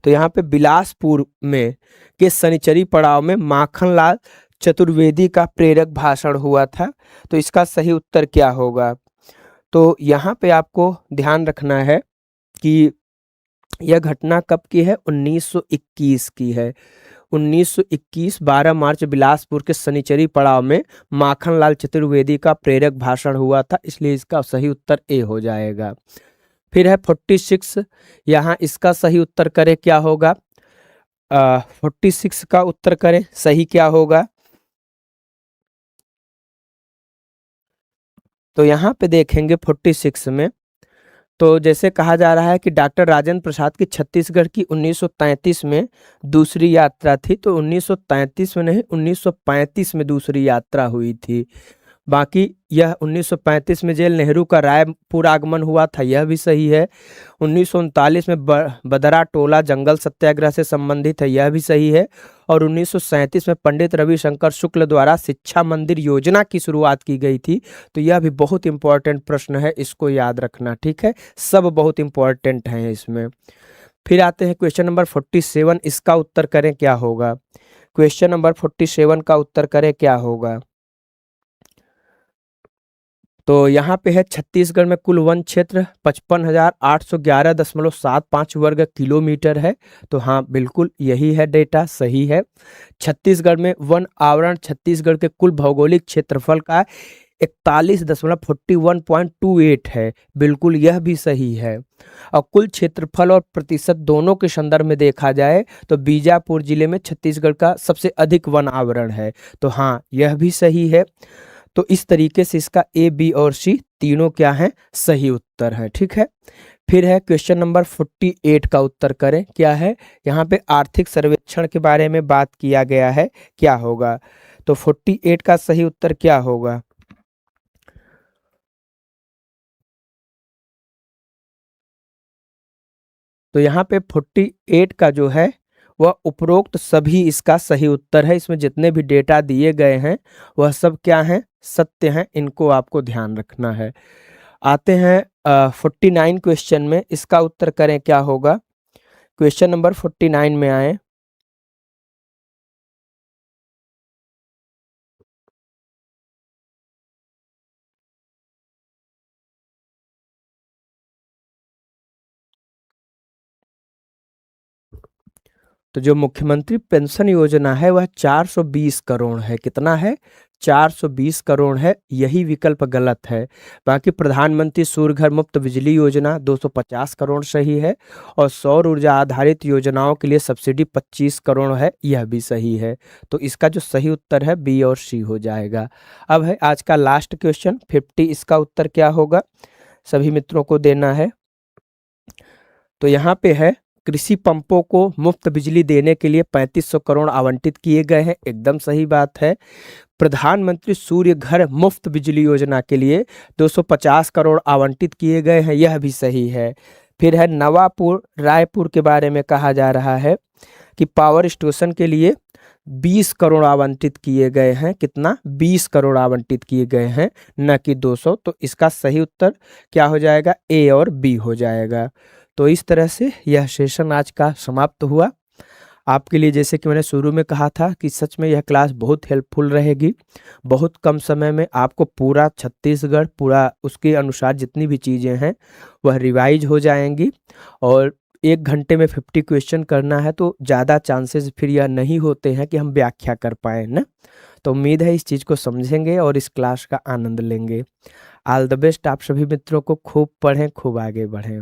तो यहाँ पे बिलासपुर में के सनिचरी पड़ाव में माखनलाल चतुर्वेदी का प्रेरक भाषण हुआ था। तो इसका सही उत्तर क्या होगा? तो यहाँ पे आपको ध्यान रखना है कि यह घटना कब की है? 1921 की है। 1921 12 मार्च बिलासपुर के सनिचरी पड़ाव में माखनलाल चतुर्वेदी का प्रेरक भाषण हुआ था, इसलिए इसका सही उत्तर ए हो जाएगा। फिर है 46, यहाँ इसका सही उत्तर करें क्या होगा? 46 का उत्तर करें सही क्या होगा? तो यहाँ पे देखेंगे 46 में, तो जैसे कहा जा रहा है कि डॉक्टर राजेंद्र प्रसाद की छत्तीसगढ़ की 1933 में दूसरी यात्रा थी। तो 1933 में नहीं, 1935 में दूसरी यात्रा हुई थी। बाकी यह 1935 में जेल नेहरू का रायपुर आगमन हुआ था, यह भी सही है। 1939 में बदरा टोला जंगल सत्याग्रह से संबंधित है, यह भी सही है। और 1937 में पंडित रविशंकर शुक्ल द्वारा शिक्षा मंदिर योजना की शुरुआत की गई थी। तो यह भी बहुत इंपॉर्टेंट प्रश्न है, इसको याद रखना। ठीक है, सब बहुत इंपॉर्टेंट हैं इसमें। फिर आते हैं क्वेश्चन नंबर 47, इसका उत्तर करें क्या होगा? क्वेश्चन नंबर 47 का उत्तर करें क्या होगा? तो यहाँ पे है छत्तीसगढ़ में कुल वन क्षेत्र 55,811.75 वर्ग किलोमीटर है। तो हाँ, बिल्कुल यही है डेटा, सही है। छत्तीसगढ़ में वन आवरण छत्तीसगढ़ के कुल भौगोलिक क्षेत्रफल का 41.41.28 है, बिल्कुल यह भी सही है। और कुल क्षेत्रफल और प्रतिशत दोनों के संदर्भ में देखा जाए तो बीजापुर जिले में छत्तीसगढ़ का सबसे अधिक वन आवरण है। तो हाँ, यह भी सही है। तो इस तरीके से इसका ए, बी और सी तीनों क्या हैं? सही उत्तर है। ठीक है, फिर है क्वेश्चन नंबर 48 का उत्तर करें क्या है? यहाँ पे आर्थिक सर्वेक्षण के बारे में बात किया गया है, क्या होगा? तो 48 का सही उत्तर क्या होगा? तो यहाँ पे 48 का जो है वह उपरोक्त सभी इसका सही उत्तर है। इसमें जितने भी डेटा दिए गए हैं वह सब क्या हैं? सत्य हैं, इनको आपको ध्यान रखना है। आते हैं 49 क्वेश्चन में, इसका उत्तर करें क्या होगा? क्वेश्चन नंबर 49 में आए। तो जो मुख्यमंत्री पेंशन योजना है वह 420 करोड़ है। कितना है? 420 करोड़ है, यही विकल्प गलत है। बाकी प्रधानमंत्री सूर्य घर मुफ्त बिजली योजना 250 करोड़ सही है। और सौर ऊर्जा आधारित योजनाओं के लिए सब्सिडी 25 करोड़ है, यह भी सही है। तो इसका जो सही उत्तर है बी और सी हो जाएगा। अब है आज का लास्ट क्वेश्चन 50, इसका उत्तर क्या होगा? सभी मित्रों को देना है। तो यहाँ पे है कृषि पंपों को मुफ्त बिजली देने के लिए 3500 करोड़ आवंटित किए गए हैं, एकदम सही बात है। प्रधानमंत्री सूर्य घर मुफ्त बिजली योजना के लिए 250 करोड़ आवंटित किए गए हैं, यह भी सही है। फिर है नवापुर रायपुर के बारे में कहा जा रहा है कि पावर स्टेशन के लिए 20 करोड़ आवंटित किए गए हैं। कितना? 20 करोड़ आवंटित किए गए हैं, न कि 200। तो इसका सही उत्तर क्या हो जाएगा? ए और बी हो जाएगा। तो इस तरह से यह सेशन आज का समाप्त हुआ। आपके लिए जैसे कि मैंने शुरू में कहा था कि सच में यह क्लास बहुत हेल्पफुल रहेगी। बहुत कम समय में आपको पूरा छत्तीसगढ़, पूरा उसके अनुसार जितनी भी चीज़ें हैं वह रिवाइज हो जाएंगी। और 1 घंटे में 50 क्वेश्चन करना है तो ज़्यादा चांसेस फिर यह नहीं होते हैं कि हम व्याख्या कर पाए ना। तो उम्मीद है इस चीज़ को समझेंगे और इस क्लास का आनंद लेंगे। All the best. आप सभी मित्रों को खूब पढ़ें, खूब आगे बढ़ें।